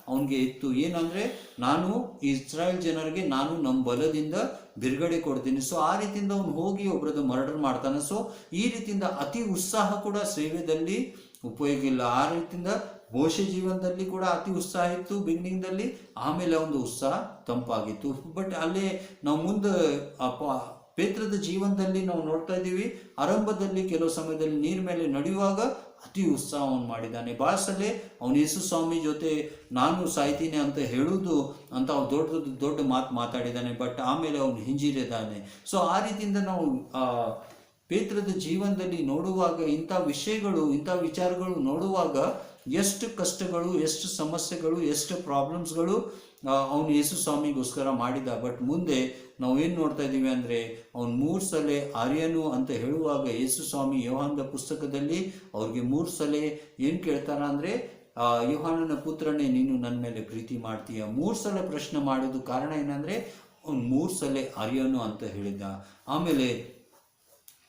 ಅವನಿಗೆ ಇತ್ತು. ಏನಂದರೆ ನಾನು ಇಸ್ರಾಯೇಲ್ ಜನರಿಗೆ ನಾನು ನಮ್ಮ ಬಲದಿಂದ ಬಿಡುಗಡೆ ಕೊಡ್ತೀನಿ. ಸೊ ಆ ರೀತಿಯಿಂದ ಅವನು ಹೋಗಿ ಒಬ್ಬರದ್ದು ಮರ್ಡರ್ ಮಾಡ್ತಾನೆ. ಸೊ ಈ ರೀತಿಯಿಂದ ಅತಿ ಉತ್ಸಾಹ ಕೂಡ ಸೇವೆಯಲ್ಲಿ ಉಪಯೋಗ ಇಲ್ಲ. ಆ ರೀತಿಯಿಂದ ಮೋಶೆ ಜೀವನದಲ್ಲಿ ಕೂಡ ಅತಿ ಉತ್ಸಾಹ ಇತ್ತು ಬಿಗಿನಿಂಗ್ದಲ್ಲಿ, ಆಮೇಲೆ ಒಂದು ಉತ್ಸಾಹ ತಂಪಾಗಿತ್ತು. ಬಟ್ ಅಲ್ಲೇ ನಾವು ಮುಂದೆ ಪೇತ್ರದ ಜೀವನದಲ್ಲಿ ನಾವು ನೋಡ್ತಾ ಇದ್ದೀವಿ, ಆರಂಭದಲ್ಲಿ ಕೆಲವು ಸಮಯದಲ್ಲಿ ನೀರ್ ಮೇಲೆ ನಡೆಯುವಾಗ ಅತಿ ಉತ್ಸಾಹವನ್ನು ಮಾಡಿದ್ದಾನೆ. ಭಾಳ ಸಲ ಅವನು ಯೇಸು ಸ್ವಾಮಿ ಜೊತೆ ನಾನು ಸಾಯ್ತೀನಿ ಅಂತ ಹೇಳುವುದು ಅಂತ ದೊಡ್ಡ ಮಾತು ಮಾತಾಡಿದ್ದಾನೆ. ಬಟ್ ಆಮೇಲೆ ಅವನು ಹಿಂಜಿರಿದ್ದಾನೆ. ಸೊ ಆ ರೀತಿಯಿಂದ ನಾವು ಪೇತ್ರದ ಜೀವನದಲ್ಲಿ ನೋಡುವಾಗ ಇಂಥ ವಿಷಯಗಳು, ಇಂಥ ವಿಚಾರಗಳು ನೋಡುವಾಗ ಎಷ್ಟು ಕಷ್ಟಗಳು, ಎಷ್ಟು ಸಮಸ್ಯೆಗಳು, ಎಷ್ಟು ಪ್ರಾಬ್ಲಮ್ಸ್ಗಳು ಅವನು ಯೇಸು ಸ್ವಾಮಿಗೋಸ್ಕರ ಮಾಡಿದ. ಬಟ್ ಮುಂದೆ ನಾವು ಏನು ನೋಡ್ತಾ ಇದ್ದೀವಿ ಅಂದರೆ ಅವನು 3 ಸಲ ಆರ್ಯನು ಅಂತ ಹೇಳುವಾಗ ಯೇಸು ಸ್ವಾಮಿ ಯೋಹಾನದ ಪುಸ್ತಕದಲ್ಲಿ ಅವ್ರಿಗೆ 3 ಸಲ ಏನು ಕೇಳ್ತಾರ ಅಂದರೆ, ಯೋಹಾನನ ಪುತ್ರನೇ ನೀನು ನನ್ನ ಮೇಲೆ ಪ್ರೀತಿ ಮಾಡ್ತೀಯ. 3 ಸಲ ಪ್ರಶ್ನೆ ಮಾಡೋದು ಕಾರಣ ಏನಂದರೆ ಅವ್ನು 3 ಸಲ ಆರ್ಯನು ಅಂತ ಹೇಳಿದ್ದ. ಆಮೇಲೆ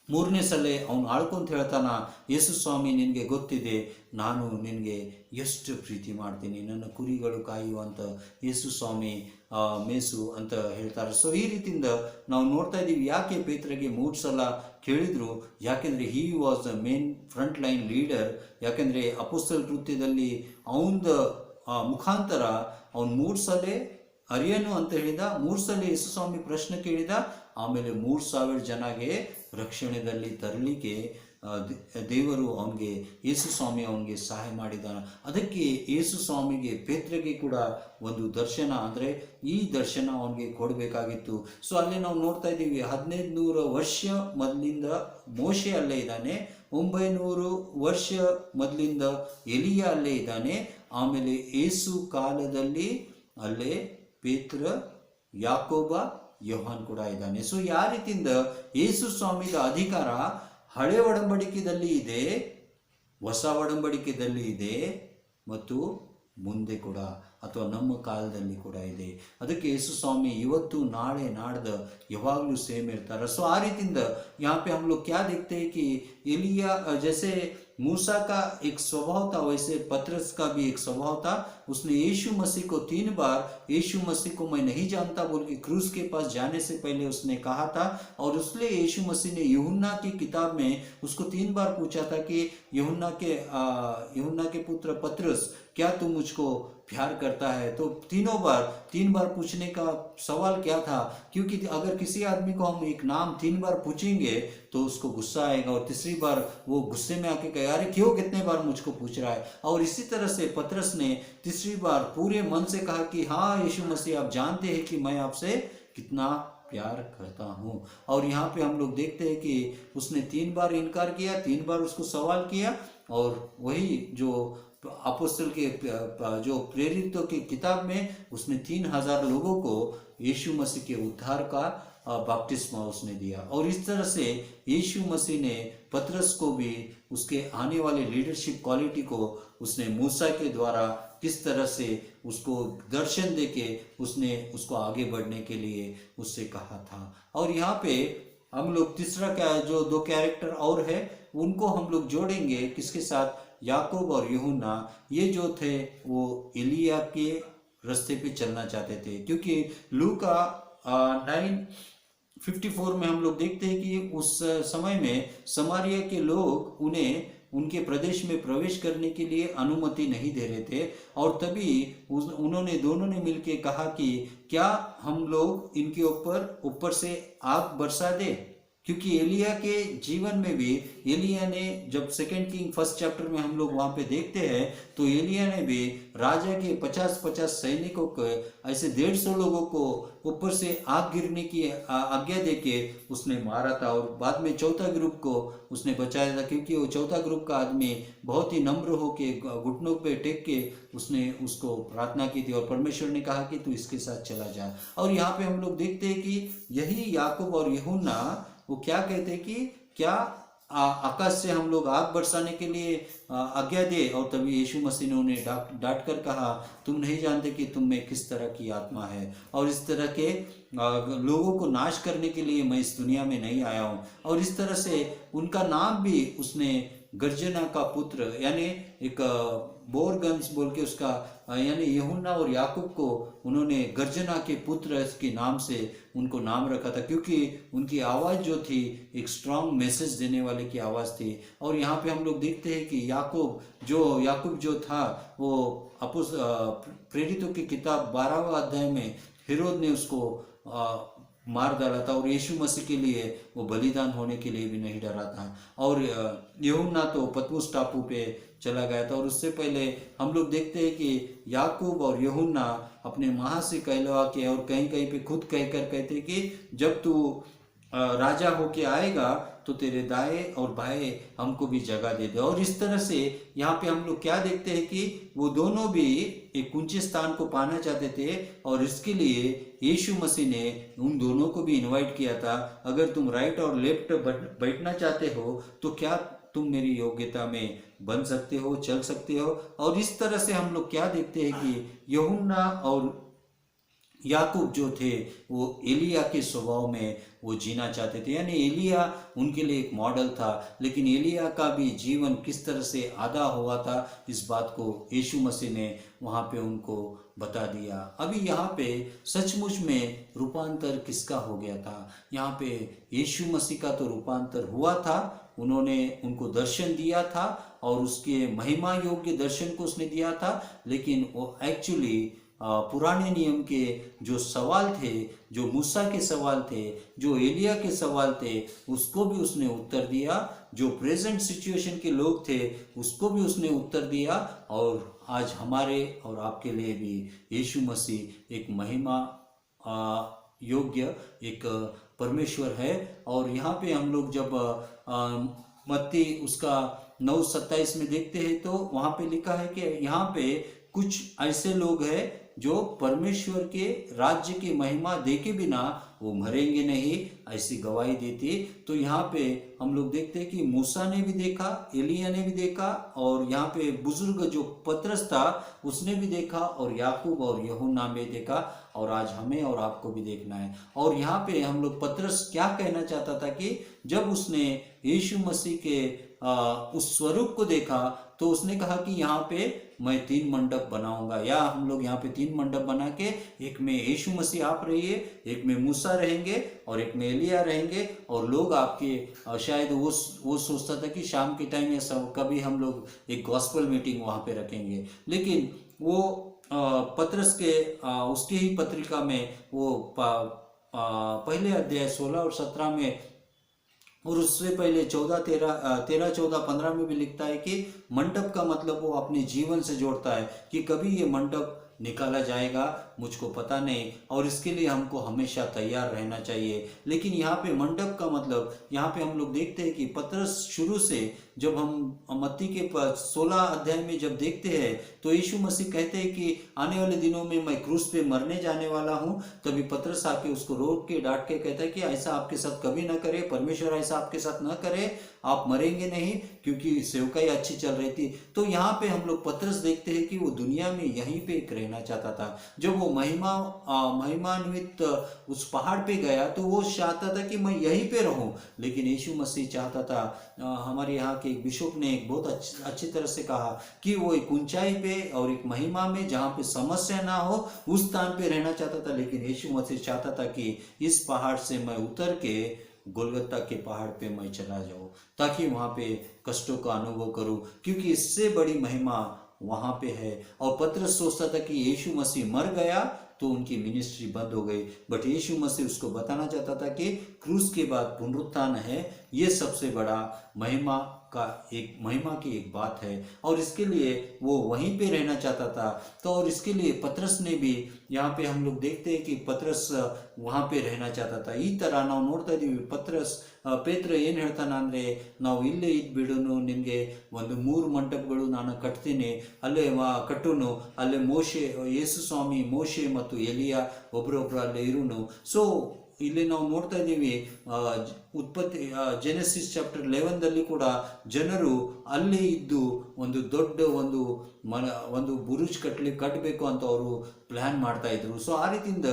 3ನೇ ಸಲ ಅವನು ಆಳ್ಕೊಂತ ಹೇಳ್ತಾನ, ಯೇಸು ಸ್ವಾಮಿ ನಿನಗೆ ಗೊತ್ತಿದೆ ನಾನು ನಿನಗೆ ಎಷ್ಟು ಪ್ರೀತಿ ಮಾಡ್ತೀನಿ, ನನ್ನ ಕುರಿಗಳು ಕಾಯುವಂತ ಯೇಸು ಸ್ವಾಮಿ ಮೇಸು ಅಂತ ಹೇಳ್ತಾರೆ. ಸೊ ಈ ರೀತಿಯಿಂದ ನಾವು ನೋಡ್ತಾ ಇದ್ದೀವಿ ಯಾಕೆ ಪೇತ್ರಗೆ 3 ಸಲ ಕೇಳಿದ್ರು, ಯಾಕೆಂದರೆ he was the main front line leader. ಯಾಕೆಂದರೆ ಅಪೊಸ್ತಲ ಕೃತ್ಯದಲ್ಲಿ ಅವನ ಮುಖಾಂತರ ಅವನು 3 ಸಲ ಅರಿಯನು ಅಂತ ಹೇಳಿದ, 3 ಸಲ ಯೇಸು ಸ್ವಾಮಿ ಪ್ರಶ್ನೆ ಕೇಳಿದ, ಆಮೇಲೆ 3,000 ಜನಗೆ ರಕ್ಷಣೆಯಲ್ಲಿ ತರಲಿಕ್ಕೆ ದೇವರು ಅವನಿಗೆ ಯೇಸು ಸ್ವಾಮಿ ಅವನಿಗೆ ಸಹಾಯ ಮಾಡಿದ್ದಾನೆ. ಅದಕ್ಕೆ ಯೇಸು ಸ್ವಾಮಿಗೆ ಪೇತ್ರಗೆ ಕೂಡ ಒಂದು ದರ್ಶನ ಅಂದರೆ ಈ ದರ್ಶನ ಅವನಿಗೆ ಕೊಡಬೇಕಾಗಿತ್ತು. ಸೊ ಅಲ್ಲಿ ನಾವು ನೋಡ್ತಾ ಇದ್ದೀವಿ 1500 ವರ್ಷ ಮೊದಲಿಂದ ಮೋಶೆ ಅಲ್ಲೇ ಇದ್ದಾನೆ, 900 ವರ್ಷ ಮೊದಲಿಂದ ಎಲಿಯ ಅಲ್ಲೇ ಇದ್ದಾನೆ, ಆಮೇಲೆ ಯೇಸು ಕಾಲದಲ್ಲಿ ಅಲ್ಲೇ ಪೇತ್ರ, ಯಾಕೋಬ, ಯೋಹಾನ್ ಕೂಡ ಇದ್ದಾನೆ. ಸೊ ಯಾವ ರೀತಿಯಿಂದ ಯೇಸು ಸ್ವಾಮಿಯ ಅಧಿಕಾರ ಹಳೆ ಒಡಂಬಡಿಕೆಯಲ್ಲಿ ಇದೆ, ಹೊಸ ಒಡಂಬಡಿಕೆಯಲ್ಲಿ ಇದೆ ಮತ್ತು ಮುಂದೆ ಕೂಡ ಅಥವಾ ನಮ್ಮ ಕಾಲದಲ್ಲಿ ಕೂಡ ಇದೆ. ಅದಕ್ಕೆ ಯೇಸು स्वामी ಇವತ್ತು ನಾಳೆ ನಾಡ್ದ ಯಾವಾಗಲೂ ಸೇಮ್ ಇರ್ತಾರೆ. सो आ रीतिಯಿಂದ यहाँ पे हम लोग क्या देखते हैं कि एलिया जैसे मूसा का एक स्वभाव था वैसे पतरस का भी एक स्वभाव था. उसने यीशु मसीह को 3 बार यीशु मसीह को मैं नहीं जानता बोल के क्रूस के पास जाने से पहले उसने कहा था. और इसलिए यीशु मसीह ने यूहन्ना की किताब में उसको 3 बार पूछा था कि यूहन्ना के पुत्र पतरस क्या तू मुझको प्यार करता है. तो 3 बार पूछने का सवाल क्या था, क्योंकि अगर किसी आदमी को हम एक नाम 3 बार पूछेंगे तो उसको गुस्सा आएगा और तीसरी बार वो गुस्से में आके कहे अरे क्यों कितने बार मुझको पूछ रहा है. और इसी तरह से पतरस ने तीसरी बार पूरे मन से कहा कि हाँ यीशु मसीह आप जानते हैं कि मैं आपसे कितना प्यार करता हूँ. और यहाँ पे हम लोग देखते हैं कि उसने 3 बार इनकार किया, 3 बार उसको सवाल किया. और वही जो अपोस्तल के जो प्रेरितों की किताब में उसने 3000 लोगों को यीशु मसीह के उद्धार का बपतिस्मा उसने दिया. और इस तरह से यीशु मसीह ने पतरस को भी उसके आने वाले लीडरशिप क्वालिटी को उसने मूसा के द्वारा किस तरह से उसको दर्शन देके उसने उसको आगे बढ़ने के लिए उससे कहा था. और यहाँ पे हम लोग तीसरा क्या जो 2 कैरेक्टर और है उनको हम लोग जोड़ेंगे किसके साथ, याकूब और यूहन्ना. ये जो थे वो एलिया के रास्ते पे चलना चाहते थे, क्योंकि लूका 9:54 में हम लोग देखते हैं कि उस समय में समारिया के लोग उन्हें उनके प्रदेश में प्रवेश करने के लिए अनुमति नहीं दे रहे थे. और तभी उन्होंने दोनों ने मिलकर कहा कि क्या हम लोग इनके ऊपर से आग बरसा दे. क्योंकि एलिया के जीवन में भी एलिया ने जब 2 किंग 1 चैप्टर में हम लोग वहाँ पे देखते हैं तो एलिया ने भी राजा के 50-50 सैनिकों को ऐसे 150 लोगों को ऊपर से आग गिरने की आज्ञा देके उसने मारा था. और बाद में 4था ग्रुप को उसने बचाया था, क्योंकि वो 4था ग्रुप का आदमी बहुत ही नम्र होके घुटनों पे टेक के उसने उसको प्रार्थना की थी और परमेश्वर ने कहा कि तू इसके साथ चला जा. और यहाँ पे हम लोग देखते हैं कि यही याकूब और यूहन्ना वो क्या कहते हैं कि क्या आकाश से हम लोग आग बरसाने के लिए आज्ञा दे. और तभी यीशु मसीह ने उन्हें डांट कर कहा तुम नहीं जानते कि तुम में किस तरह की आत्मा है, और इस तरह के लोगों को नाश करने के लिए मैं इस दुनिया में नहीं आया हूँ. और इस तरह से उनका नाम भी उसने गर्जना का पुत्र यानी एक बोरगंज बोल के उसका यानी यूहन्ना और याकूब को उन्होंने गर्जना के पुत्र के नाम से उनको नाम रखा था, क्योंकि उनकी आवाज़ जो थी एक स्ट्रांग मैसेज देने वाले की आवाज़ थी. और यहाँ पे हम लोग देखते हैं कि याकूब जो था वो प्रेरितों की किताब 12वां अध्याय में हेरोद ने उसको मार डाला था और यीशु मसीह के लिए वो बलिदान होने के लिए भी नहीं डरा था. और यूहन्ना तो पतमुस टापू पे चला गया था. और उससे पहले हम लोग देखते हैं कि याकूब और यूहन्ना अपने माँ से कहलवा के और कहीं कहीं पे खुद कहकर कहते कि जब तू राजा होके आएगा तो तेरे दाएं और बाएं हमको भी जगह दे दे। और इस तरह से यहाँ पे हम लोग क्या देखते हैं कि वो दोनों भी एक ऊंचे स्थान को पाना चाहते थे, और इसके लिए यीशु मसीह ने उन दोनों को भी इनवाइट किया था, अगर तुम राइट और लेफ्ट बैठना चाहते हो तो क्या तुम मेरी योग्यता में बन सकते हो, चल सकते हो। और इस तरह से हम लोग क्या देखते हैं कि यूहन्ना और याकूब जो थे वो एलिया के स्वभाव में वो जीना चाहते थे, यानी एलिया उनके लिए एक मॉडल था, लेकिन एलिया का भी जीवन किस तरह से आधा हुआ था इस बात को यीशु मसीह ने वहाँ पे उनको बता दिया। अभी यहाँ पे सचमुच में रूपांतर किसका हो गया था? यहाँ पे यीशु मसीह का तो रूपांतर हुआ था, उन्होंने उनको दर्शन दिया था और उसके महिमा योग्य दर्शन को उसने दिया था, लेकिन वो एक्चुअली पुराने नियम के जो सवाल थे, जो मूसा के सवाल थे, जो एलिया के सवाल थे, उसको भी उसने उत्तर दिया। जो प्रेजेंट सिचुएशन के लोग थे उसको भी उसने उत्तर दिया। और आज हमारे और आपके लिए भी यीशु मसीह एक महिमा योग्य एक परमेश्वर है। और यहाँ पे हम लोग जब मत्ती उसका 9:27 में देखते हैं तो वहाँ पे लिखा है कि यहाँ पे कुछ ऐसे लोग हैं जो परमेश्वर के राज्य की महिमा देखे बिना वो मरेंगे नहीं, ऐसी गवाही देती। तो यहाँ पे हम लोग देखते हैं कि मूसा ने भी देखा, एलिया ने भी देखा, और यहाँ पे बुजुर्ग जो पतरस था उसने भी देखा, और याकूब और यूहन्ना ने देखा, और आज हमें और आपको भी देखना है। और यहाँ पे हम लोग पतरस क्या कहना चाहता था कि जब उसने यीशु मसीह के उस स्वरूप को देखा तो उसने कहा कि यहाँ पे मैं 3 मंडप बनाऊंगा, या हम लोग यहाँ पे 3 मंडप बना के, एक में यीशु मसीह आप रहिए, एक में मूसा रहेंगे और एक में एलिया रहेंगे, और लोग आपके शायद वो सोचता था कि शाम के टाइम या सब कभी हम लोग एक गॉस्पेल मीटिंग वहाँ पे रखेंगे। लेकिन वो पतरस के उसकी ही पत्रिका में वो पहले अध्याय 16 और 17 में, और उससे पहले 13, 14, 15 में भी लिखता है कि मंडप का मतलब वो अपने जीवन से जोड़ता है कि कभी ये मंडप निकाला जाएगा मुझको पता नहीं, और इसके लिए हमको हमेशा तैयार रहना चाहिए। लेकिन यहाँ पे मंडप का मतलब, यहाँ पे हम लोग देखते हैं कि पतरस शुरू से, जब हम मत्ती के 16 अध्याय में जब देखते हैं तो यीशु मसीह कहते हैं कि आने वाले दिनों में मैं क्रूस पे मरने जाने वाला हूँ, तभी पतरस आके उसको रोक के डांट के कहता है कि ऐसा आपके साथ कभी ना करे, परमेश्वर ऐसा आपके साथ ना करे, आप मरेंगे नहीं, क्योंकि सेवकाई अच्छी चल रही थी। तो यहाँ पे हम लोग पतरस देखते हैं कि वो दुनिया में यहीं पे रहना चाहता था। जब वो महिमान्वित उस पहाड़ पे गया तो वो चाहता था कि मैं यहीं पे रहूं, लेकिन यीशु मसीह चाहता था, हमारे यहाँ के एक बिशप ने एक बहुत अच्छी तरह से कहा कि वो एक ऊंचाई पे और एक महिमा में जहाँ पे समस्या ना हो उस स्थान पे रहना चाहता था। लेकिन यीशु मसीह चाहता था कि इस पहाड़ से मैं उतर के गोलगत्ता के पहाड़ पे मैं चला जाऊं, ताकि वहाँ पे कष्टों का अनुभव करूं, क्योंकि इससे बड़ी महिमा वहाँ पे है। और पतरस सोचता था कि यीशु मसीह मर गया तो उनकी मिनिस्ट्री बंद हो गई, बट यीशु मसीह उसको बताना चाहता था कि क्रूस के बाद पुनरुत्थान है, ये सबसे बड़ा महिमा की एक बात है, और इसके लिए वो वहीं पे रहना चाहता था। तो और इसके लिए पतरस ने भी, यहाँ पे हम लोग देखते हैं कि पतरस वहाँ पे रहना चाहता था। ಈ ತರ ನಾವು ನೋಡ್ತಾ ಇದೀವಿ, ಪೇತ್ರ ಏನು ಹೇಳ್ತಾನಂದ್ರೆ, ನಾವು ಇಲ್ಲೇ ಇದ್ಬಿಡೋನು, ನಿಮಗೆ ಒಂದು 3 ಮಂಟಪಗಳು ನಾನು ಕಟ್ತೀನಿ, ಅಲ್ಲೇ ಕಟ್ಟುನು, ಅಲ್ಲೇ ಯೇಸು ಸ್ವಾಮಿ, ಮೋಶೆ ಮತ್ತು ಎಲಿಯಾ ಒಬ್ರೊಬ್ರು ಅಲ್ಲೇ ಇರುನು. ಸೊ ಇಲ್ಲಿ ನಾವು ನೋಡ್ತಾ ಇದ್ದೀವಿ, ಜೆನೆಸಿಸ್ ಚಾಪ್ಟರ್ 11ದಲ್ಲಿ ಕೂಡ ಜನರು ಅಲ್ಲಿ ಇದ್ದು ಒಂದು ದೊಡ್ಡ ಒಂದು ಬುರುಜ್ ಕಟ್ಟಬೇಕು ಅಂತ ಅವರು ಪ್ಲಾನ್ ಮಾಡ್ತಾ ಇದ್ರು. ಸೊ ಆ ರೀತಿಯಿಂದ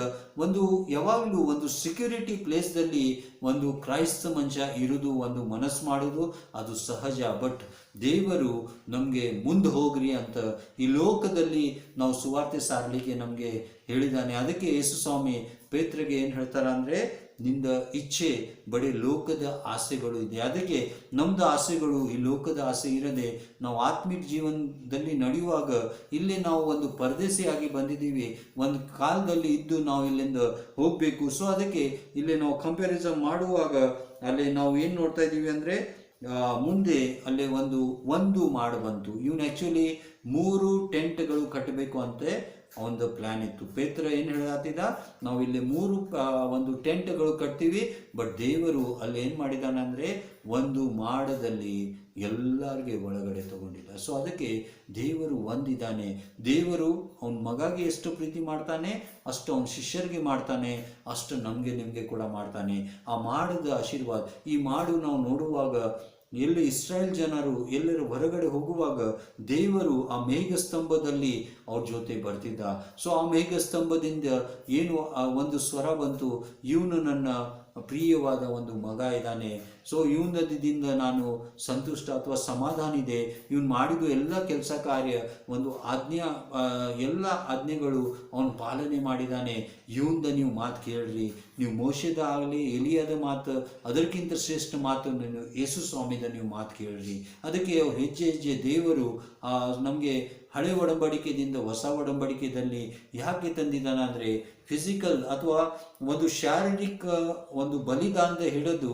ಯಾವಾಗಲೂ ಒಂದು ಸೆಕ್ಯೂರಿಟಿ ಪ್ಲೇಸ್ದಲ್ಲಿ ಒಂದು ಕ್ರೈಸ್ತ ಮನುಷ್ಯ ಇರುವುದು, ಒಂದು ಮನಸ್ಸು ಮಾಡೋದು ಅದು ಸಹಜ. ಬಟ್ ದೇವರು ನಮಗೆ ಮುಂದೆ ಹೋಗ್ರಿ ಅಂತ ಈ ಲೋಕದಲ್ಲಿ ನಾವು ಸುವಾರ್ತೆ ಸಾರಲಿಕ್ಕೆ ನಮಗೆ ಹೇಳಿದ್ದಾನೆ. ಅದಕ್ಕೆ ಯೇಸು ಸ್ವಾಮಿ ಪೇತ್ರಗೆ ಏನು ಹೇಳ್ತಾರ ಅಂದರೆ, ನಿಂದ ಇಚ್ಛೆ ಬರೀ ಲೋಕದ ಆಸೆಗಳು ಇದೆ. ಅದಕ್ಕೆ ನಮ್ದು ಆಸೆಗಳು ಈ ಲೋಕದ ಆಸೆ ಇರದೆ, ನಾವು ಆತ್ಮಿಕ ಜೀವನದಲ್ಲಿ ನಡೆಯುವಾಗ ಇಲ್ಲಿ ನಾವು ಒಂದು ಪರದೇಶಿಯಾಗಿ ಬಂದಿದ್ದೀವಿ, ಒಂದು ಕಾಲದಲ್ಲಿ ಇದ್ದು ನಾವು ಇಲ್ಲಿಂದ ಹೋಗಬೇಕು. ಸೊ ಅದಕ್ಕೆ ಇಲ್ಲಿ ನಾವು ಕಂಪ್ಯಾರಿಸನ್ ಮಾಡುವಾಗ ಅಲ್ಲಿ ನಾವು ಏನು ನೋಡ್ತಾ ಇದ್ದೀವಿ ಅಂದರೆ, ಮುಂದೆ ಅಲ್ಲೇ ಒಂದು ಮಾಡು ಬಂತು. ಇವನು ಆ್ಯಕ್ಚುಲಿ 3 ಟೆಂಟ್ಗಳು ಕಟ್ಟಬೇಕು ಅಂತ ಅವನದು ಪ್ಲ್ಯಾನ್ ಇತ್ತು. ಪೇತ್ರ ಏನು ಹೇಳತ್ತಿದ್ದ, ನಾವು ಇಲ್ಲಿ 3 ಒಂದು ಟೆಂಟ್ಗಳು ಕಟ್ತೀವಿ, ಬಟ್ ದೇವರು ಅಲ್ಲಿ ಏನು ಮಾಡಿದಾನಂದರೆ ಒಂದು ಮಾಡದಲ್ಲಿ ಎಲ್ಲರಿಗೆ ಒಳಗಡೆ ತಗೊಂಡಿದ್ದ. ಸೊ ಅದಕ್ಕೆ ದೇವರು ಒಂದಿದ್ದಾನೆ. ದೇವರು ಅವನ ಮಗಾಗಿ ಎಷ್ಟು ಪ್ರೀತಿ ಮಾಡ್ತಾನೆ ಅಷ್ಟು ಅವನ ಶಿಷ್ಯರಿಗೆ ಮಾಡ್ತಾನೆ, ಅಷ್ಟು ನಮಗೆ ನಿಮಗೆ ಕೂಡ ಮಾಡ್ತಾನೆ. ಆ ಮಾಡದ ಆಶೀರ್ವಾದ, ಈ ಮಾಡು ನಾವು ನೋಡುವಾಗ ಎಲ್ಲಿ ಇಸ್ರಾಯೇಲ್ ಜನರು ಎಲ್ಲರೂ ಹೊರಗಡೆ ಹೋಗುವಾಗ ದೇವರು ಆ ಮೇಘಸ್ತಂಭದಲ್ಲಿ ಅವ್ರ ಜೊತೆ ಬರ್ತಿದ್ದ. ಸೊ ಆ ಮೇಘಸ್ತಂಭದಿಂದ ಏನು ಒಂದು ಸ್ವರ ಬಂತು, ಇವನು ನನ್ನ ಪ್ರಿಯವಾದ ಒಂದು ಮಗ ಇದ್ದಾನೆ, ಸೊ ಇವನದಿಂದ ನಾನು ಸಂತುಷ್ಟ ಅಥವಾ ಸಮಾಧಾನ ಇದೆ, ಇವನು ಮಾಡಿದ ಎಲ್ಲ ಕೆಲಸ ಕಾರ್ಯ ಒಂದು ಎಲ್ಲ ಆಜ್ಞೆಗಳು ಅವನು ಪಾಲನೆ ಮಾಡಿದ್ದಾನೆ, ಇವಂದ ನೀವು ಮಾತು ಕೇಳ್ರಿ. ನೀವು ಮೋಶೆದ ಆಗಲಿ ಎಲಿಯಾದ ಮಾತು ಅದಕ್ಕಿಂತ ಶ್ರೇಷ್ಠ ಮಾತು ಯೇಸು ಸ್ವಾಮಿದ ನೀವು ಮಾತು ಕೇಳ್ರಿ. ಅದಕ್ಕೆ ಅವ್ರು ಹೆಜ್ಜೆ ಹೆಜ್ಜೆ ದೇವರು ನಮಗೆ ಹಳೆ ಒಡಂಬಡಿಕೆಯಿಂದ ಹೊಸ ಒಡಂಬಡಿಕೆಯಲ್ಲಿ ಯಾಕೆ ತಂದಿದ್ದಾನಂದರೆ ಫಿಸಿಕಲ್ ಅಥವಾ ಒಂದು ಶಾರೀರಿಕ ಒಂದು ಬಲಿದಾನದ ಹಿಡಿದು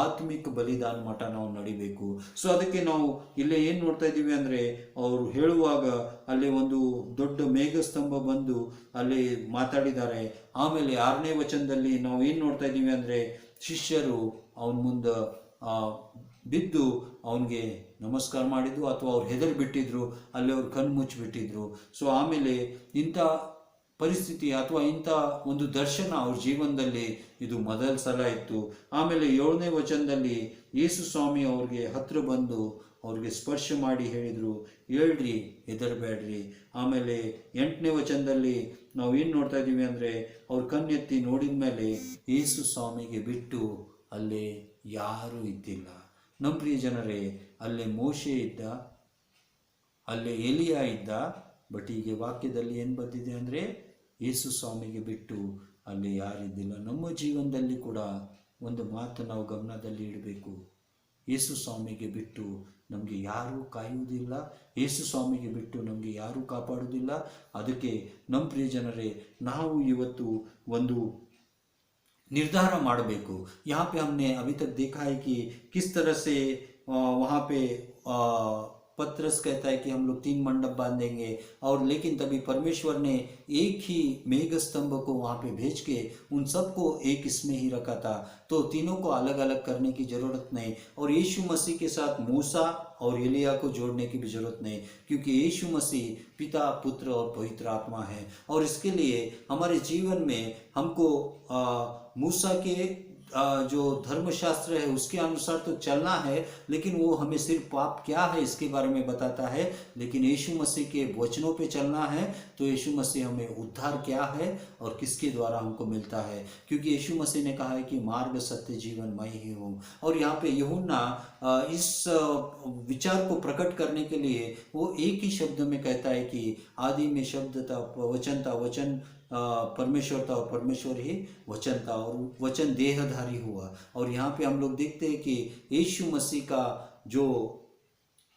ಆತ್ಮಿಕ ಬಲಿದಾನ ಮಠ ನಾವು ನಡಿಬೇಕು. ಸೊ ಅದಕ್ಕೆ ನಾವು ಇಲ್ಲೇ ಏನು ನೋಡ್ತಾ ಇದ್ದೀವಿ ಅಂದರೆ ಅವರು ಹೇಳುವಾಗ ಅಲ್ಲಿ ಒಂದು ದೊಡ್ಡ ಮೇಘಸ್ತಂಭ ಬಂದು ಅಲ್ಲಿ ಮಾತಾಡಿದ್ದಾರೆ. ಆಮೇಲೆ 6ನೇ ವಚನದಲ್ಲಿ ನಾವು ಏನು ನೋಡ್ತಾ ಇದ್ದೀವಿ ಅಂದರೆ ಶಿಷ್ಯರು ಅವನ ಮುಂದೆ ಬಿದ್ದು ಅವನಿಗೆ ನಮಸ್ಕಾರ ಮಾಡಿದ್ದು ಅಥವಾ ಅವ್ರು ಹೆದರಿ ಬಿಟ್ಟಿದ್ರು, ಅಲ್ಲಿ ಅವ್ರು ಕಣ್ಣು ಮುಚ್ಚಿಬಿಟ್ಟಿದ್ರು. ಸೊ ಆಮೇಲೆ ಇಂಥ ಪರಿಸ್ಥಿತಿ ಅಥವಾ ಇಂಥ ಒಂದು ದರ್ಶನ ಅವ್ರ ಜೀವನದಲ್ಲಿ ಇದು ಮೊದಲ ಸಲ ಇತ್ತು. ಆಮೇಲೆ 7ನೇ ವಚನದಲ್ಲಿ ಯೇಸು ಸ್ವಾಮಿ ಅವ್ರಿಗೆ ಹತ್ತಿರ ಬಂದು ಅವ್ರಿಗೆ ಸ್ಪರ್ಶ ಮಾಡಿ ಹೇಳಿದರು, ಹೇಳ್ರಿ ಹೆದರಬೇಡ್ರಿ. ಆಮೇಲೆ 8ನೇ ವಚನದಲ್ಲಿ ನಾವು ಏನು ನೋಡ್ತಾ ಇದ್ದೀವಿ ಅಂದರೆ ಅವ್ರ ಕಣ್ಣೆತ್ತಿ ನೋಡಿದ ಮೇಲೆ ಯೇಸು ಸ್ವಾಮಿಗೆ ಬಿಟ್ಟು ಅಲ್ಲೇ ಯಾರೂ ಇದ್ದಿಲ್ಲ. ನಮ್ಮ ಪ್ರಿಯ ಜನರೇ, ಅಲ್ಲೇ ಮೋಶೆ ಇದ್ದ, ಅಲ್ಲೇ ಎಲಿಯಾ ಇದ್ದ, ಬಟ್ ಈಗ ವಾಕ್ಯದಲ್ಲಿ ಏನು ಬಂದಿದೆ ಅಂದರೆ ಯೇಸು ಸ್ವಾಮಿಗೆ ಬಿಟ್ಟು ಅಲ್ಲಿ ಯಾರಿದ್ದಿಲ್ಲ. ನಮ್ಮ ಜೀವನದಲ್ಲಿ ಕೂಡ ಒಂದು ಮಾತು ನಾವು ಗಮನದಲ್ಲಿ ಇಡಬೇಕು. ಯೇಸು ಸ್ವಾಮಿಗೆ ಬಿಟ್ಟು ನಮಗೆ ಯಾರೂ ಕಾಯುವುದಿಲ್ಲ, ಯೇಸು ಸ್ವಾಮಿಗೆ ಬಿಟ್ಟು ನಮಗೆ ಯಾರೂ ಕಾಪಾಡುವುದಿಲ್ಲ. ಅದಕ್ಕೆ ನಮ್ಮ ಪ್ರಿಯ ಜನರೇ, ನಾವು ಇವತ್ತು ಒಂದು निर्धार ಮಾಡಬೇಕು. यहाँ पे हमने अभी तक देखा है कि किस तरह से वहाँ पे पतरस कहता है कि हम लोग 3 मंडप बांधेंगे, और लेकिन तभी परमेश्वर ने एक ही मेघ स्तंभ को वहाँ पे भेज के उन सबको एक इसमें ही रखा था, तो तीनों को अलग अलग करने की ज़रूरत नहीं, और यीशु मसीह के साथ मूसा और एलिया को जोड़ने की भी ज़रूरत नहीं, क्योंकि यीशु मसीह पिता, पुत्र और पवित्र आत्मा है। और इसके लिए हमारे जीवन में हमको मूसा के जो धर्मशास्त्र है उसके अनुसार तो चलना है, लेकिन वो हमें सिर्फ पाप क्या है इसके बारे में बताता है, लेकिन यीशु मसीह के वचनों पे चलना है। तो यीशु मसीह हमें उद्धार क्या है और किसके द्वारा हमको मिलता है, क्योंकि यीशु मसीह ने कहा है कि मार्ग, सत्य, जीवन मैं ही हूँ। और यहाँ पे यूहन्ना इस विचार को प्रकट करने के लिए वो एक ही शब्द में कहता है कि आदि में शब्द था, वचन था, वचन परमेश्वर था, और परमेश्वर ही वचन था, और वचन देहधारी हुआ। और यहाँ पे हम लोग देखते हैं कि यीशु मसीह का जो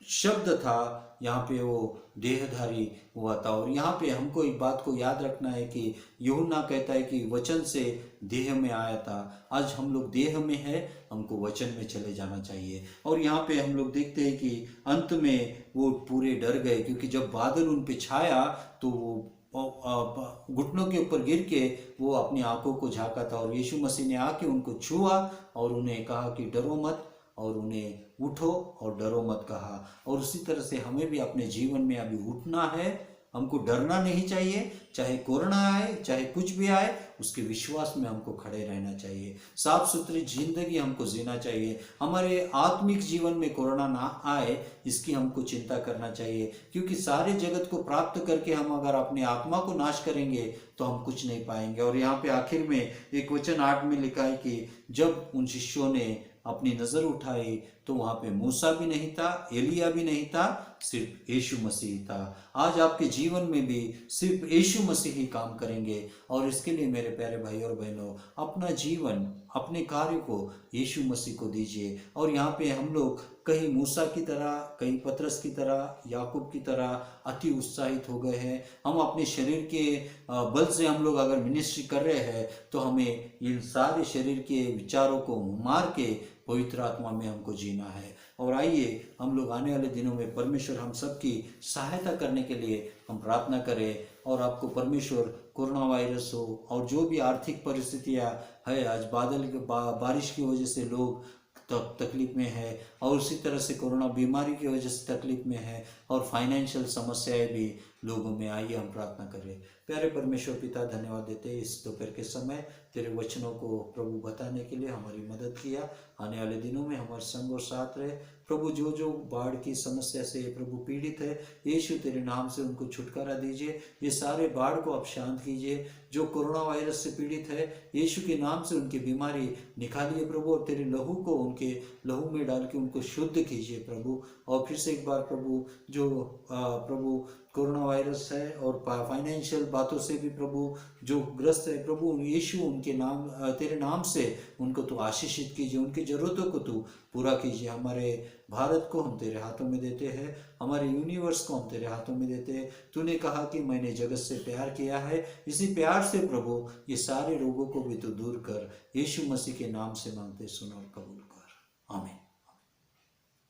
शब्द था यहाँ पे वो देहधारी हुआ था। और यहाँ पे हमको एक बात को याद रखना है कि यूहन्ना कहता है कि वचन से देह में आया था। आज हम लोग देह में है, हमको वचन में चले जाना चाहिए। और यहाँ पे हम लोग देखते हैं कि अंत में वो पूरे डर गए, क्योंकि जब बादल उन पे छाया तो वो घुटनों के ऊपर गिर के वो अपनी आंखों को झाँका था, और यीशु मसीह ने आके उनको छुआ और उन्हें कहा कि डरो मत, और उन्हें उठो और डरो मत कहा। और उसी तरह से हमें भी अपने जीवन में अभी उठना है, हमको डरना नहीं चाहिए, चाहे कोरोना आए, चाहे कुछ भी आए, उसके विश्वास में हमको खड़े रहना चाहिए। साफ सुथरी जिंदगी हमको जीना चाहिए। हमारे आत्मिक जीवन में कोरोना ना आए इसकी हमको चिंता करना चाहिए, क्योंकि सारे जगत को प्राप्त करके हम अगर अपने आत्मा को नाश करेंगे तो हम कुछ नहीं पाएंगे। और यहाँ पे आखिर में एक वचन 8 में लिखा है कि जब उन शिष्यों ने अपनी नज़र उठाई तो वहाँ पे मूसा भी नहीं था, एलिया भी नहीं था, सिर्फ यीशु मसीह था। आज आपके जीवन में भी सिर्फ यीशु मसीह ही काम करेंगे। और इसके लिए मेरे प्यारे भाई और बहनों, अपना जीवन, अपने कार्य को यीशु मसीह को दीजिए। और यहाँ पे हम लोग कहीं मूसा की तरह, कहीं पतरस की तरह, याकूब की तरह अति उत्साहित हो गए हैं। हम अपने शरीर के बल से हम लोग अगर मिनिस्ट्री कर रहे हैं तो हमें इन सारे शरीर के विचारों को मार के पवित्र आत्मा में हमको जीना है। और आइए हम लोग आने वाले दिनों में परमेश्वर हम सबकी सहायता करने के लिए हम प्रार्थना करें। और आपको परमेश्वर कोरोना वायरस हो और जो भी आर्थिक परिस्थितियाँ है, आज बारिश की वजह से लोग तकलीफ में है, और उसी तरह से कोरोना बीमारी की वजह से तकलीफ में है, और फाइनेंशियल समस्याएं भी लोगों में। आइए हम प्रार्थना करें। प्यारे परमेश्वर पिता, धन्यवाद देते हैं इस दोपहर के समय तेरे वचनों को प्रभु बताने के लिए हमारी मदद किया। आने वाले दिनों में हमारे संग और साथ रहे प्रभु। जो जो बाढ़ की समस्या से प्रभु पीड़ित है, यीशु तेरे नाम से उनको छुटकारा दीजिए। ये सारे बाढ़ को आप शांत कीजिए। जो कोरोना वायरस से पीड़ित है, यीशु के नाम से उनकी बीमारी निकालिए प्रभु, और तेरे लहू को उनके लहू में डाल के उनको शुद्ध कीजिए प्रभु। और फिर से एक बार प्रभु, जो प्रभु कोरोना वायरस है और फाइनेंशियल बातों से भी प्रभु जो ग्रस्त है प्रभु, यीशु उनके नाम तेरे नाम से उनको तो आशीषित कीजिए, उनकी ज़रूरतों को तो पूरा कीजिए। हमारे भारत को हम तेरे हाथों में देते हैं, हमारे यूनिवर्स को हम तेरे हाथों में देते हैं। तूने कहा कि मैंने जगत से प्यार किया है, इसी प्यार से प्रभु ये सारे रोगों को भी तो दूर कर। यीशु मसीह के नाम से मांगते, सुन और कबूल कर। आमीन।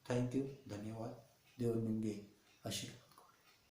थैंक यू, धन्यवाद। देव निंगे आशीर्वाद।